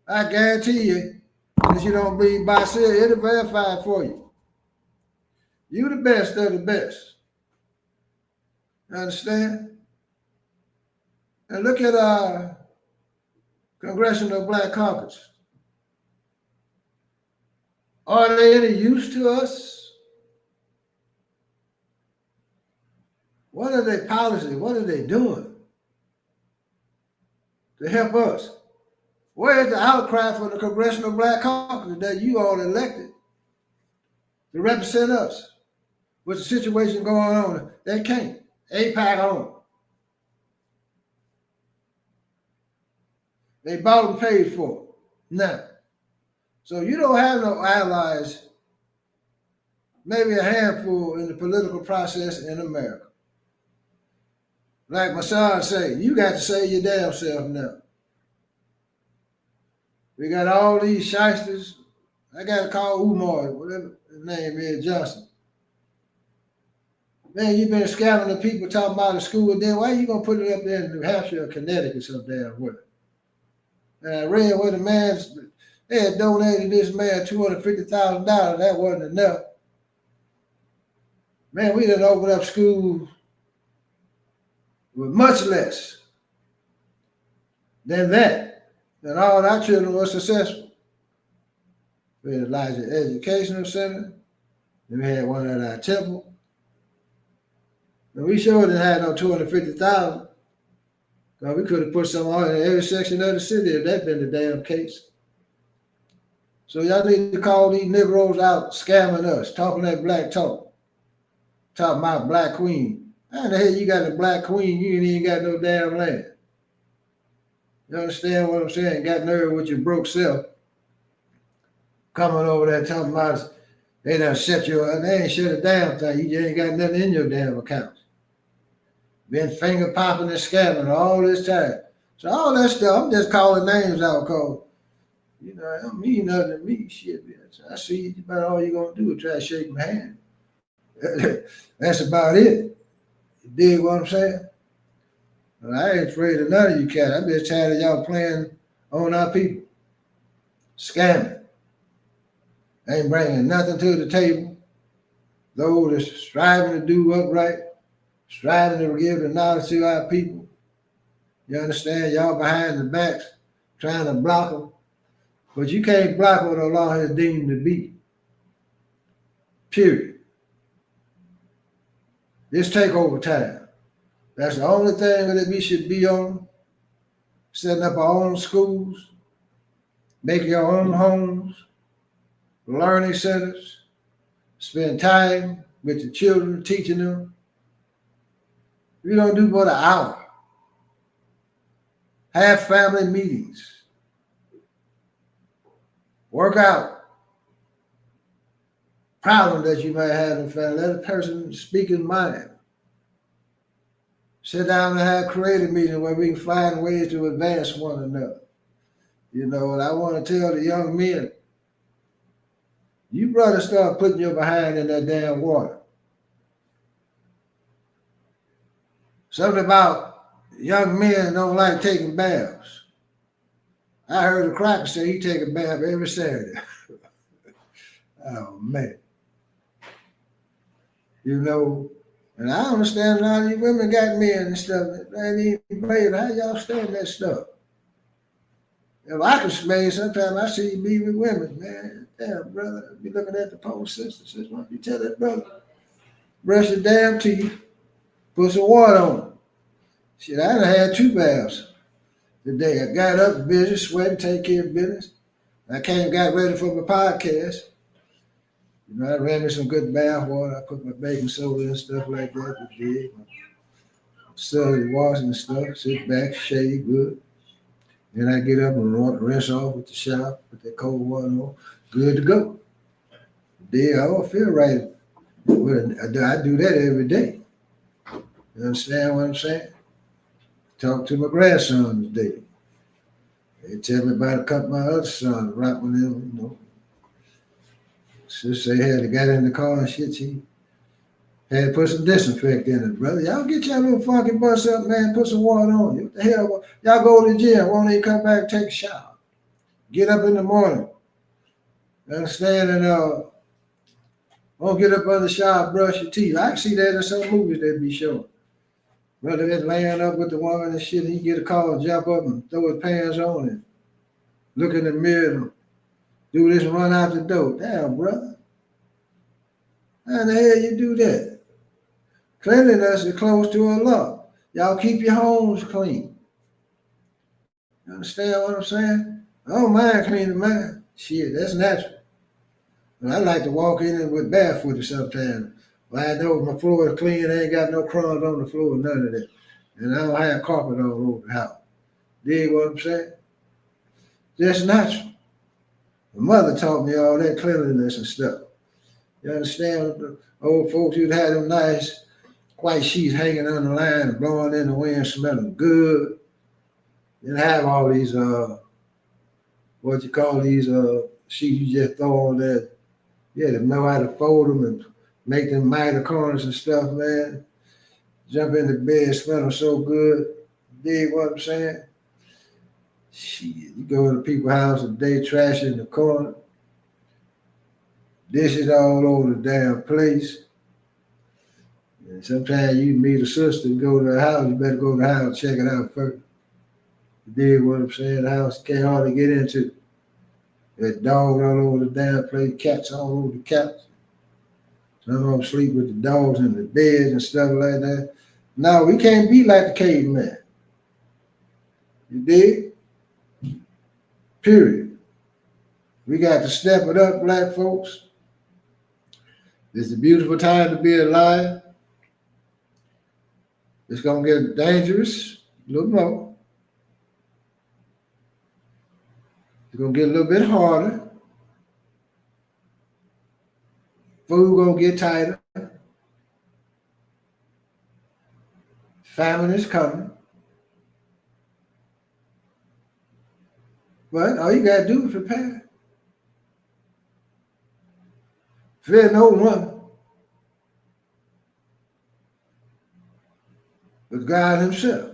I guarantee you, if you don't believe Basheer, it'll verify it for you. You the best of the best. You understand? And look at our Congressional Black Caucus. Are they any use to us? What are their policies? What are they doing to help us? Where's the outcry for the Congressional Black Caucus that you all elected to represent us with the situation going on? They can't. AIPAC on. They bought and paid for it. Now, so you don't have no allies, maybe a handful in the political process in America. Like Basheer say, you got to save your damn self now. We got all these shysters. I got to call Umar, whatever his name is, Johnson. Man, you been scamming the people talking about the school. Then why you going to put it up there in New Hampshire or Connecticut some damn where? And I read where the man, they had donated this man $250,000. That wasn't enough. Man, we done opened up schools with much less than that. And all our children were successful. We had Elijah Educational Center. Then we had one at our temple. And we sure didn't have no $250,000. Because we could have put some on in every section of the city if that been the damn case. So y'all need to call these Negroes out scamming us, talking that black talk. Talking about black queen. How the hell you got a black queen? You ain't even got no damn land. You understand what I'm saying? Got nerve with your broke self. Coming over there talking about they done shut your, they ain't shut a damn thing. You ain't got nothing in your damn account. Been finger popping and scamming all this time. So all that stuff, I'm just calling names out because, you know, it don't mean nothing to me. Shit, bitch. I see about all you're going to do is try to shake my hand. That's about it. You dig what I'm saying? Well, I ain't afraid of none of you cats. I'm just tired of y'all playing on our people. Scamming. Ain't bringing nothing to the table. Those that's striving to do upright, striving to give the knowledge to our people. You understand? Y'all behind the backs trying to block them. But you can't block what Allah has deemed to be. Period. This takeover time. That's the only thing that we should be on. Setting up our own schools, making our own homes, learning centers, spend time with the children, teaching them. We don't do but an hour. Have family meetings. Work out problem that you might have in family. Let a person speak his mind. Sit down and have creative meetings where we can find ways to advance one another. You know, and I want to tell the young men, you brothers start putting your behind in that damn water. Something about young men don't like taking baths. I heard a cracker say he take a bath every Saturday. Oh, man. You know, And I understand a lot of these women got men and stuff. They ain't even married. How y'all stand that stuff? If I can smell sometimes I see you be with women, man. Damn, brother. Be looking at the poor sister. Says, why don't you tell that brother? Brush your damn teeth. Put some water on it. Shit, I done had 2 baths today. I got up busy, sweating, take care of business. I came and got ready for my podcast. You know, I ran me some good bath water. I put my baking soda and stuff like that. Did study washing and stuff. Sit back, shave good. Then I get up and rinse off with the shower, put that cold water on. Good to go. I don't feel right. I do that every day. You understand what I'm saying? Talk to my grandson today. They tell me about a couple of my other sons, right with them, you know. Sister had got in the car and shit, she had to put some disinfectant in it, brother. Y'all get your little funky bus up, man, put some water on you. What the hell? Y'all go to the gym, won't they come back and take a shower? Get up in the morning. You understand? And won't get up under the shower, brush your teeth. I can see that in some movies they be showing. Brother that's laying up with the woman and shit, he get a call, jump up and throw his pants on and look in the mirror and do this and run out the door. Damn, brother. How in the hell you do that? Cleanliness is close to a law. Y'all keep your homes clean. You understand what I'm saying? I don't mind cleaning mine. Shit, that's natural. But I like to walk in it with barefooted sometimes. Well, I know my floor is clean, I ain't got no crumbs on the floor, none of that. And I don't have carpet all over the house. Dig what I'm saying? That's natural. My mother taught me all that cleanliness and stuff. You understand? The old folks used to have them nice white sheets hanging on the line and blowing in the wind, smelling good. Didn't have all these what you call these sheets you just throw on there. Yeah, to know how to fold them and make them minor corners and stuff, man. Jump in the bed, smelling so good. Dig what I'm saying? Shit, you go to people's house today, trash in the corner, dishes all over the damn place. And sometimes you meet a sister and go to the house, you better go to the house and check it out first. You dig what I'm saying? The house can't hardly get into. There's dogs all over the damn place, cats all over the couch. Some of them sleep with the dogs in the beds and stuff like that. No, we can't be like the caveman. You dig? Period. We got to step it up, black folks. It's a beautiful time to be alive. It's going to get dangerous a little more. It's going to get a little bit harder. Food going to get tighter. Famine is coming. But all you got to do is prepare. Fear no one but God himself.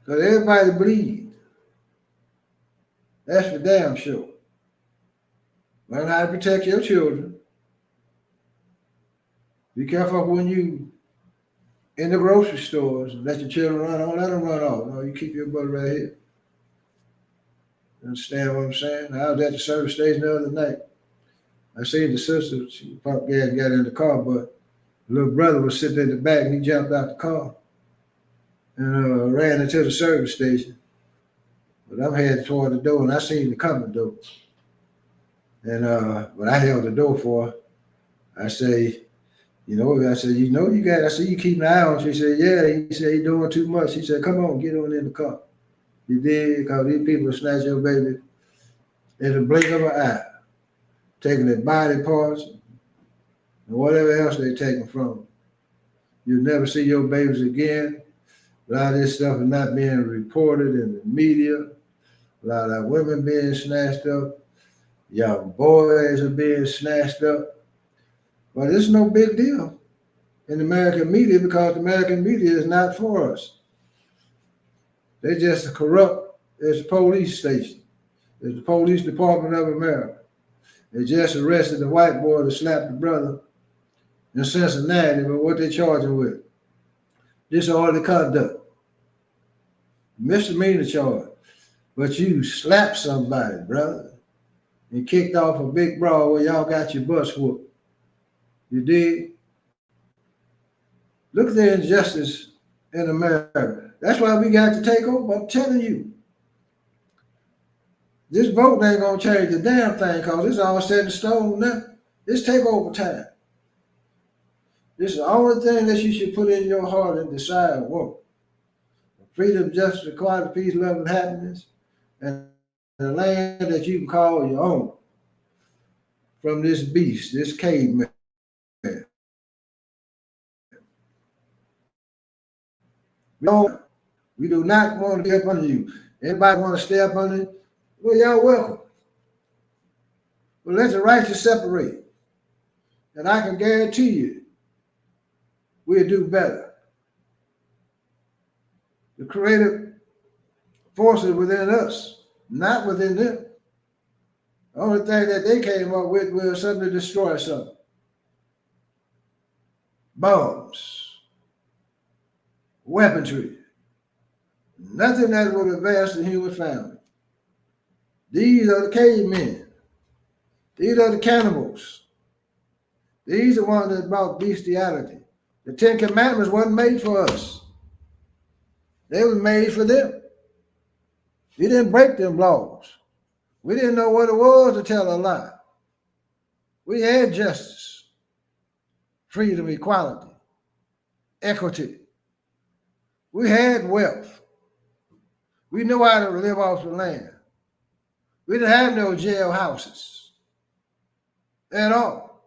Because everybody bleeds. That's for damn sure. Learn how to protect your children. Be careful when you in the grocery stores and let your children run. Don't let them run off. No, you keep your butt right here. You understand what I'm saying? I was at the service station the other night. I seen the sister, she got in the car, but the little brother was sitting in the back and he jumped out the car and ran into the service station. But I'm headed toward the door and I seen the coming door. And but I held the door for her. I say, you got, I see you keep an eye on. She said, yeah. He said, he doing too much. He said, come on, get on in the car. You did, because these people snatch your baby in the blink of an eye, taking their body parts and whatever else they taking from them. You'll never see your babies again. A lot of this stuff is not being reported in the media. A lot of women being snatched up. Young boys are being snatched up. But it's no big deal in the American media because the American media is not for us. They're just as corrupt as the police station, as the police department of America. They just arrested the white boy that slapped the brother in Cincinnati, but what they charge him with? Disorderly conduct. Misdemeanor charge. But you slapped somebody, brother, and kicked off a big brawl where y'all got your butts whooped. You did? Look at the injustice in America. That's why we got to take over. I'm telling you. This vote ain't going to change the damn thing because it's all set in stone now. It's takeover time. This is the only thing that you should put in your heart and decide what. Freedom, justice, equality, peace, love, and happiness, and the land that you can call your own from this beast, this caveman. We do not want to be up under you. Anybody want to stay up under you? Well, y'all welcome. But let the righteous separate. And I can guarantee you, we'll do better. The creative forces within us, not within them. The only thing that they came up with was something to destroy something. Bombs, weaponry, nothing that would advance the human family. These are the cavemen. These are the cannibals. These are the ones that brought bestiality. The 10 Commandments wasn't made for us. They were made for them. We didn't break them laws. We didn't know what it was to tell a lie. We had justice, freedom, equality, equity. We had wealth. We knew how to live off the land. We didn't have no jail houses at all.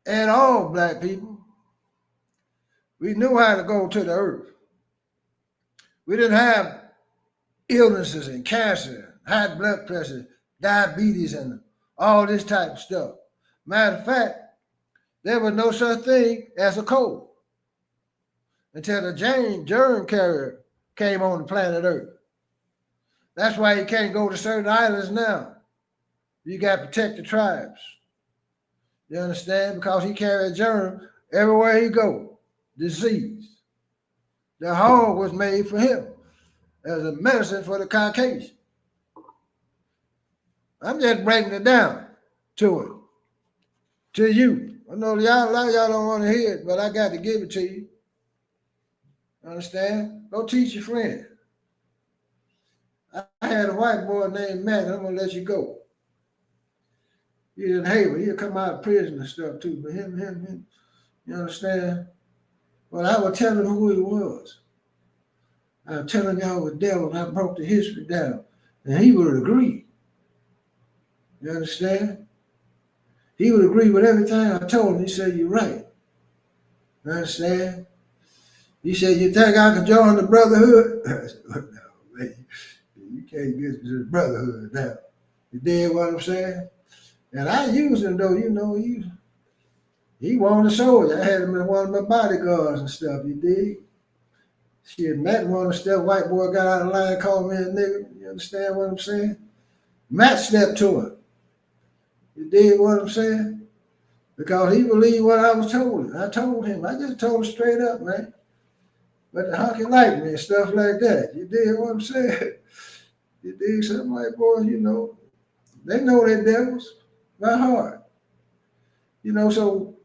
At all, black people. We knew how to go to the earth. We didn't have illnesses and cancer, high blood pressure, diabetes, and all this type of stuff. Matter of fact, there was no such thing as a cold until the germ carrier came on the planet Earth. That's why you can't go to certain islands now. You got to protect the tribes. You understand? Because he carried germ everywhere he go. Disease. The hog was made for him as a medicine for the Caucasian. I'm just breaking it down to you. I know a lot of y'all don't want to hear it, but I got to give it to you. Understand? Go teach your friend. I had a white boy named Matt. I'm gonna let you go. He's in Haven. He'll come out of prison and stuff too. But him. You understand? Well, I would tell him who he was. I was telling y'all the devil, and I broke the history down, and he would agree. You understand? He would agree with everything I told him. He said, "You're right." You understand? He said, "You think I can join the brotherhood?" I said, "No, man. You can't get to the brotherhood now." You dig what I'm saying? And I used him though, you know, he wanted a soldier. I had him in one of my bodyguards and stuff, you dig? Shit, Matt wanted to step, white boy got out of line, called me a nigga. You understand what I'm saying? Matt stepped to him. You dig what I'm saying? Because he believed what I was told him. I just told him straight up, man. But the honky liked me and stuff like that. You dig what I'm saying? You dig? Some white boys, you know, they know they're devils by heart. You know, so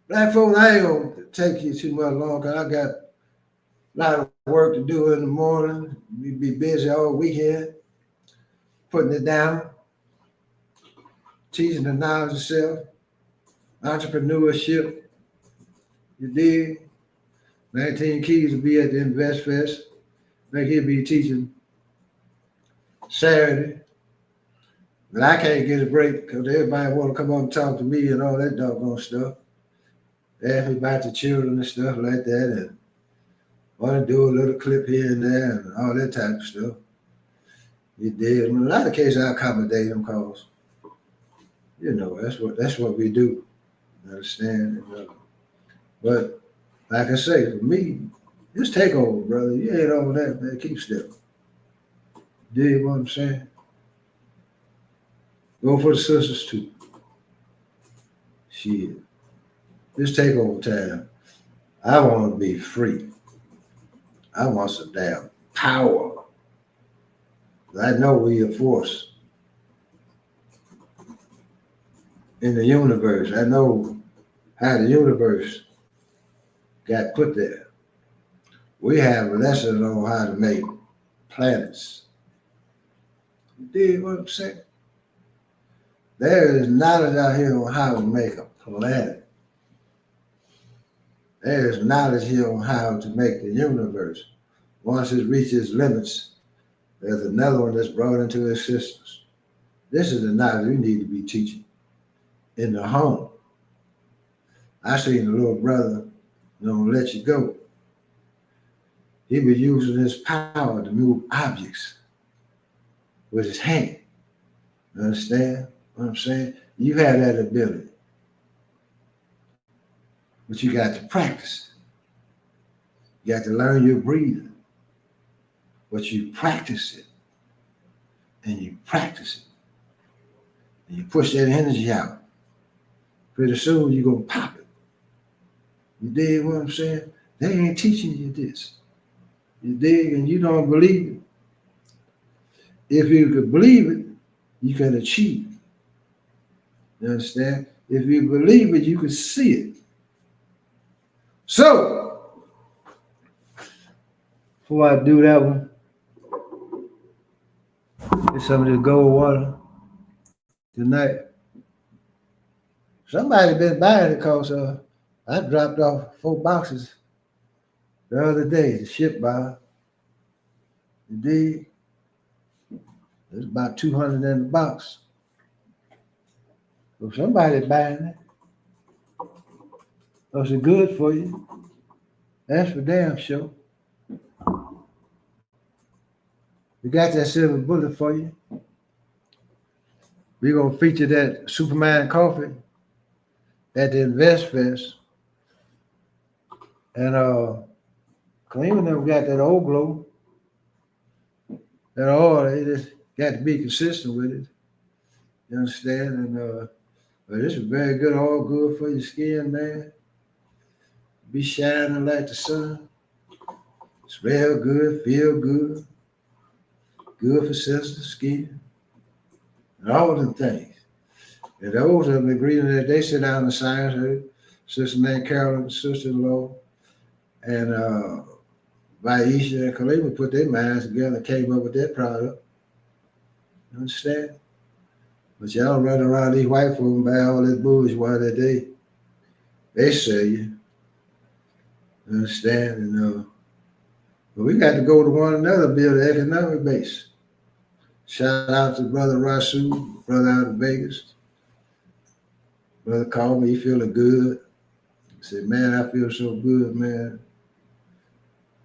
black folks, I ain't gonna take you too much long because I got a lot of work to do in the morning. We be busy all weekend, putting it down, teaching the knowledge of self, entrepreneurship. You dig? 19 Keys will be at the Invest Fest. I think he'll be teaching Saturday. But I can't get a break because everybody want to come up and talk to me and all that doggone stuff. They ask me about the children and stuff like that, and want to do a little clip here and there and all that type of stuff. You did. In a lot of cases, I accommodate them because, you know, that's what we do. You understand? But like I say, for me, just take over, brother. You ain't over that, man. Keep stepping. Dig what I'm saying? Go for the sisters too. Shit. This takeover time, I want to be free. I want some damn power. I know we are force in the universe. I know how the universe got put there. We have lessons on how to make planets. You dig what I'm saying? There is knowledge out here on how to make a planet. There is knowledge here on how to make the universe. Once it reaches limits, there's another one that's brought into existence. This is the knowledge we need to be teaching in the home. I seen a little brother, don't let you go. He was using his power to move objects with his hand. You understand what I'm saying? You have that ability, but you got to practice. You got to learn your breathing, but you practice it, and you practice it, and you push that energy out. Pretty soon you're gonna pop it. You dig what I'm saying? They ain't teaching you this. You dig, and you don't believe it. If you could believe it, you can achieve it. You understand? If you believe it, you can see it. So, before I do that one, get some of this gold water tonight. Somebody been buying it because I dropped off 4 boxes the other day, the ship by. You dig? There's about 200 in the box. So somebody buying it. Those are good for you. That's for damn sure. We got that silver bullet for you. We're going to feature that Superman coffee at the Invest Fest. And Cleveland never got that old glow. That oil, they just got to be consistent with it. You understand? And but this is very good oil, good for your skin, man. Be shining like the sun. Smell good, feel good. Good for sensitive skin. And all them things. And those are the ingredients that they sit down in science. Her sister named Carolyn, sister-in-law, and Vaisha and Kalima put their minds together and came up with that product. You understand? But y'all run around these white folks and buy all this bullshit while they sell you. You understand? And but we got to go to one another, build an economic base. Shout out to Brother Rasul, brother out of Vegas. Brother called me, he feeling good. He said, man, I feel so good, man.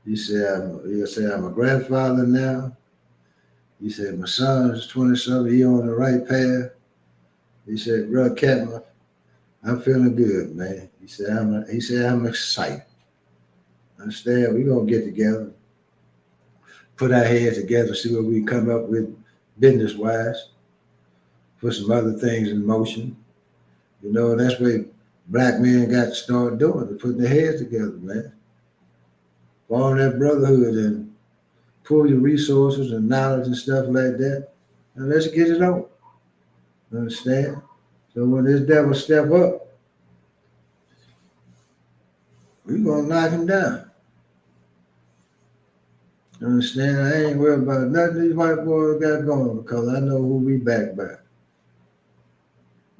He said, I'm a grandfather now. He said, my son is 20-something, he on the right path. He said, Brother Captain, I'm feeling good, man. He said, I'm excited. Understand? We're gonna get together, put our heads together, see what we can come up with business-wise, put some other things in motion. You know, that's what black men got to start doing, putting their heads together, man. Form that brotherhood and pull your resources and knowledge and stuff like that, and let's get it on. Understand? So when this devil step up, we're gonna knock him down. Understand? I ain't worried about nothing these white boys got going because I know who we backed by.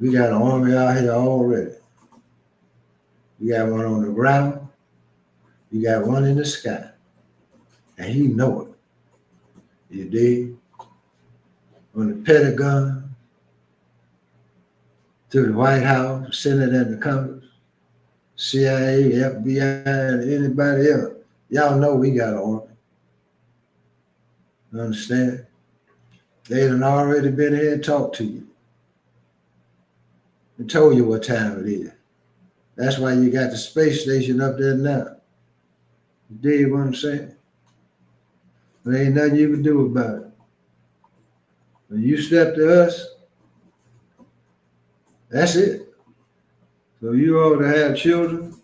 We got an army out here already. We got one on the ground. You got one in the sky. And he know it. You dig? On the Pentagon, to the White House, the Senate and the Congress, CIA, FBI, and anybody else. Y'all know we got an army. You understand? They done already been here and talked to you. And told you what time it is. That's why you got the space station up there now. You dig what I'm saying? There ain't nothing you can do about it. When you step to us, that's it. So you ought to have children,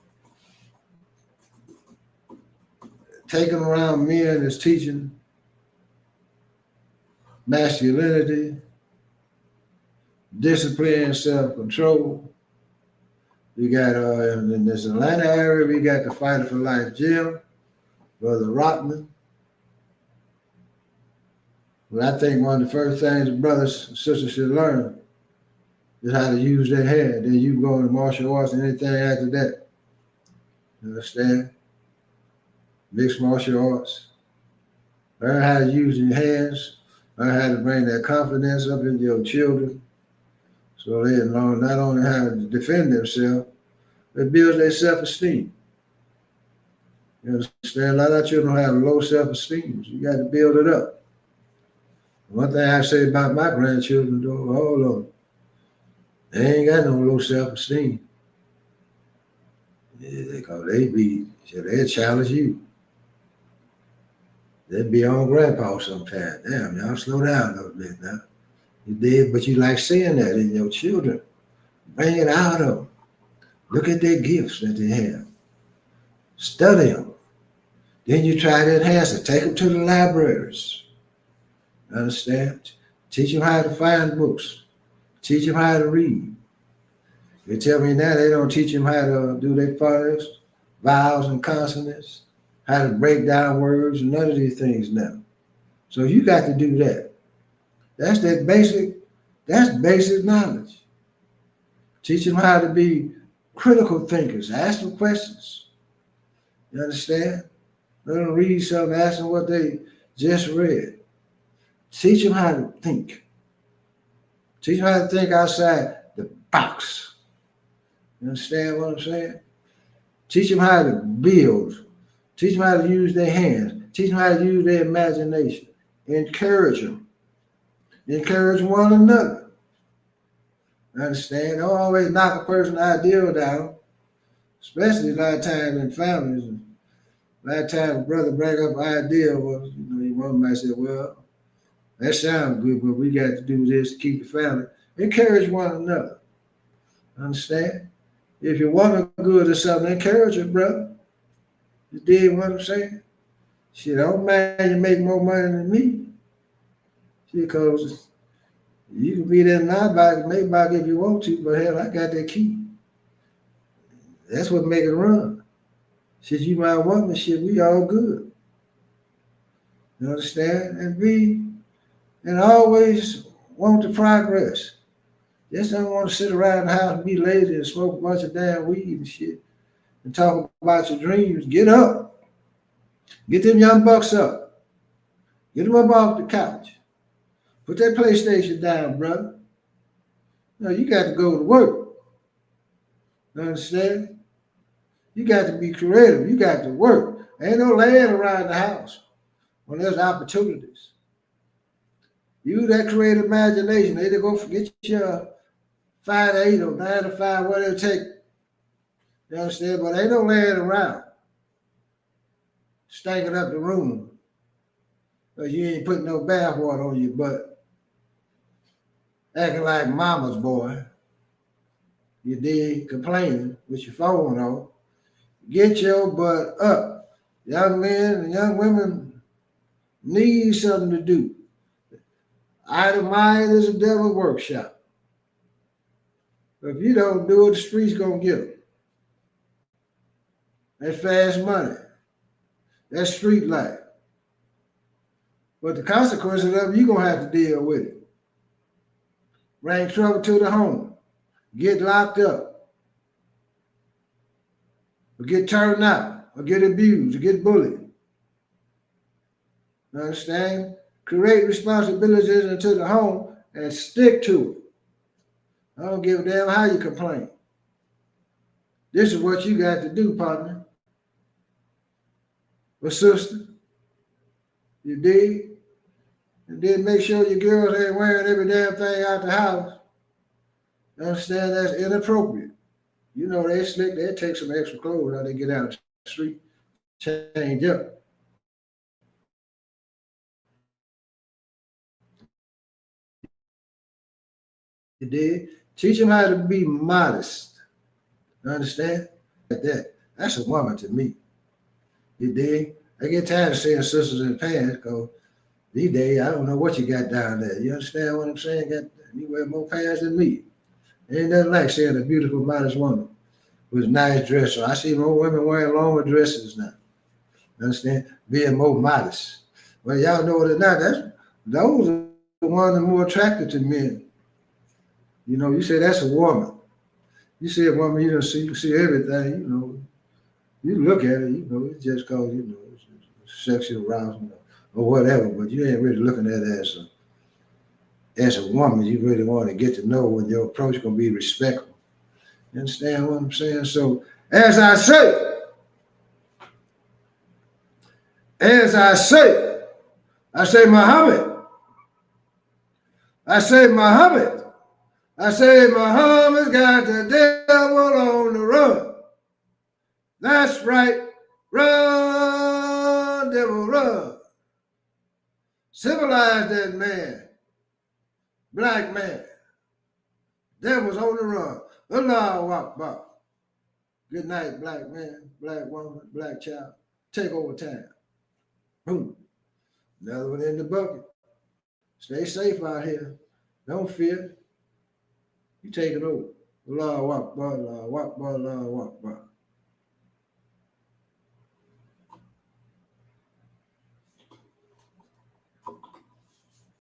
take them around men that's teaching masculinity, discipline, self-control. We got in this Atlanta area, we got the Fighter for Life gym, Brother Rockman. Well, I think one of the first things brothers and sisters should learn is how to use their hand. Then you go into martial arts and anything after that. You understand? Mixed martial arts. Learn how to use your hands. Learn how to bring that confidence up in your children so they learn not only how to defend themselves, but build their self-esteem. You understand? A lot of children have low self-esteem. So you got to build it up. One thing I say about my grandchildren, though, all of them, they ain't got no low self-esteem. Yeah, they'll challenge you. They'll be on grandpa sometimes. Damn, y'all slow down a little bit now. You did, but you like seeing that in your children. Bring it out of them. Look at their gifts that they have. Study them. Then you try to enhance it. Take them to the libraries. Understand? Teach them how to find books. Teach them how to read. They tell me now they don't teach them how to do their phonics, vowels and consonants, how to break down words, and none of these things now. So you got to do that. That's basic knowledge. Teach them how to be critical thinkers. Ask them questions. You understand? Let them read something, ask them what they just read. Teach them how to think. Teach them how to think outside the box. You understand what I'm saying? Teach them how to build. Teach them how to use their hands. Teach them how to use their imagination. Encourage them. Encourage one another. Understand? Don't always knock a person's ideal down, especially a lot of times in families. A lot of times a brother bring up an idea, well, your mom might say, well, that sounds good, but we got to do this to keep the family. Encourage one another. Understand? If your woman good or something, encourage her, brother. You dig what I'm saying? She don't mind you make more money than me. Because you can be there in my body, make back if you want to, but hell, I got that key. That's what make it run. Shit, you my woman, shit, we all good. You understand? And always want to progress. Just don't want to sit around the house and be lazy and smoke a bunch of damn weed and shit and talk about your dreams. Get up. Get them young bucks up. Get them up off the couch. Put that PlayStation down, brother. No, you got to go to work. You understand? You got to be creative. You got to work. Ain't no laying around the house when there's opportunities. Use that creative imagination. Either go get your 5 to 8 or 9 to 5, whatever it take. You understand? But ain't no laying around, stanking up the room. Because you ain't putting no bath water on your butt. Acting like mama's boy. You dig? Complaining with your phone on. Get your butt up. Young men and young women need something to do. Idle mind is a devil workshop. But if you don't do it, the street's going to get them. That's fast money. That's street life. But the consequences of it, you're going to have to deal with it. Bring trouble to the home. Get locked up. Or get turned out. Or get abused. Or get bullied. You understand? Create responsibilities into the home and stick to it. I don't give a damn how you complain. This is what you got to do, partner. Or sister. You dig? And then make sure your girls ain't wearing every damn thing out the house. You understand? That's inappropriate. You know they slick, they take some extra clothes out, they get out of the street, change up. You did. Teach them how to be modest. Understand? Like that. That's a woman to me. You dig? I get tired of seeing sisters in pants because these days I don't know what you got down there. You understand what I'm saying? You wear more pants than me. Ain't nothing like seeing a beautiful, modest woman with a nice dress. So I see more women wearing longer dresses now. Understand? Being more modest. Well, y'all know it or not, those are the ones that are more attractive to men. You know, you say that's a woman. You see a woman, you see everything, you know. You look at it, you know, it's just cause, you know, it's sexual arousal or whatever, but you ain't really looking at it as a woman. You really want to get to know when your approach gonna be respectful. You understand what I'm saying? So as I say, I say Muhammad. I say Muhammad. I say Muhammad got the devil on the run. That's right. Run, devil, run. Civilize that man. Black man. Devil's on the run. Allahu Akbar. Good night, black man, black woman, black child. Take over time. Boom. Another one in the bucket. Stay safe out here. Don't fear. You take it over. Allahu Akbar, Allahu Akbar, Allahu Akbar.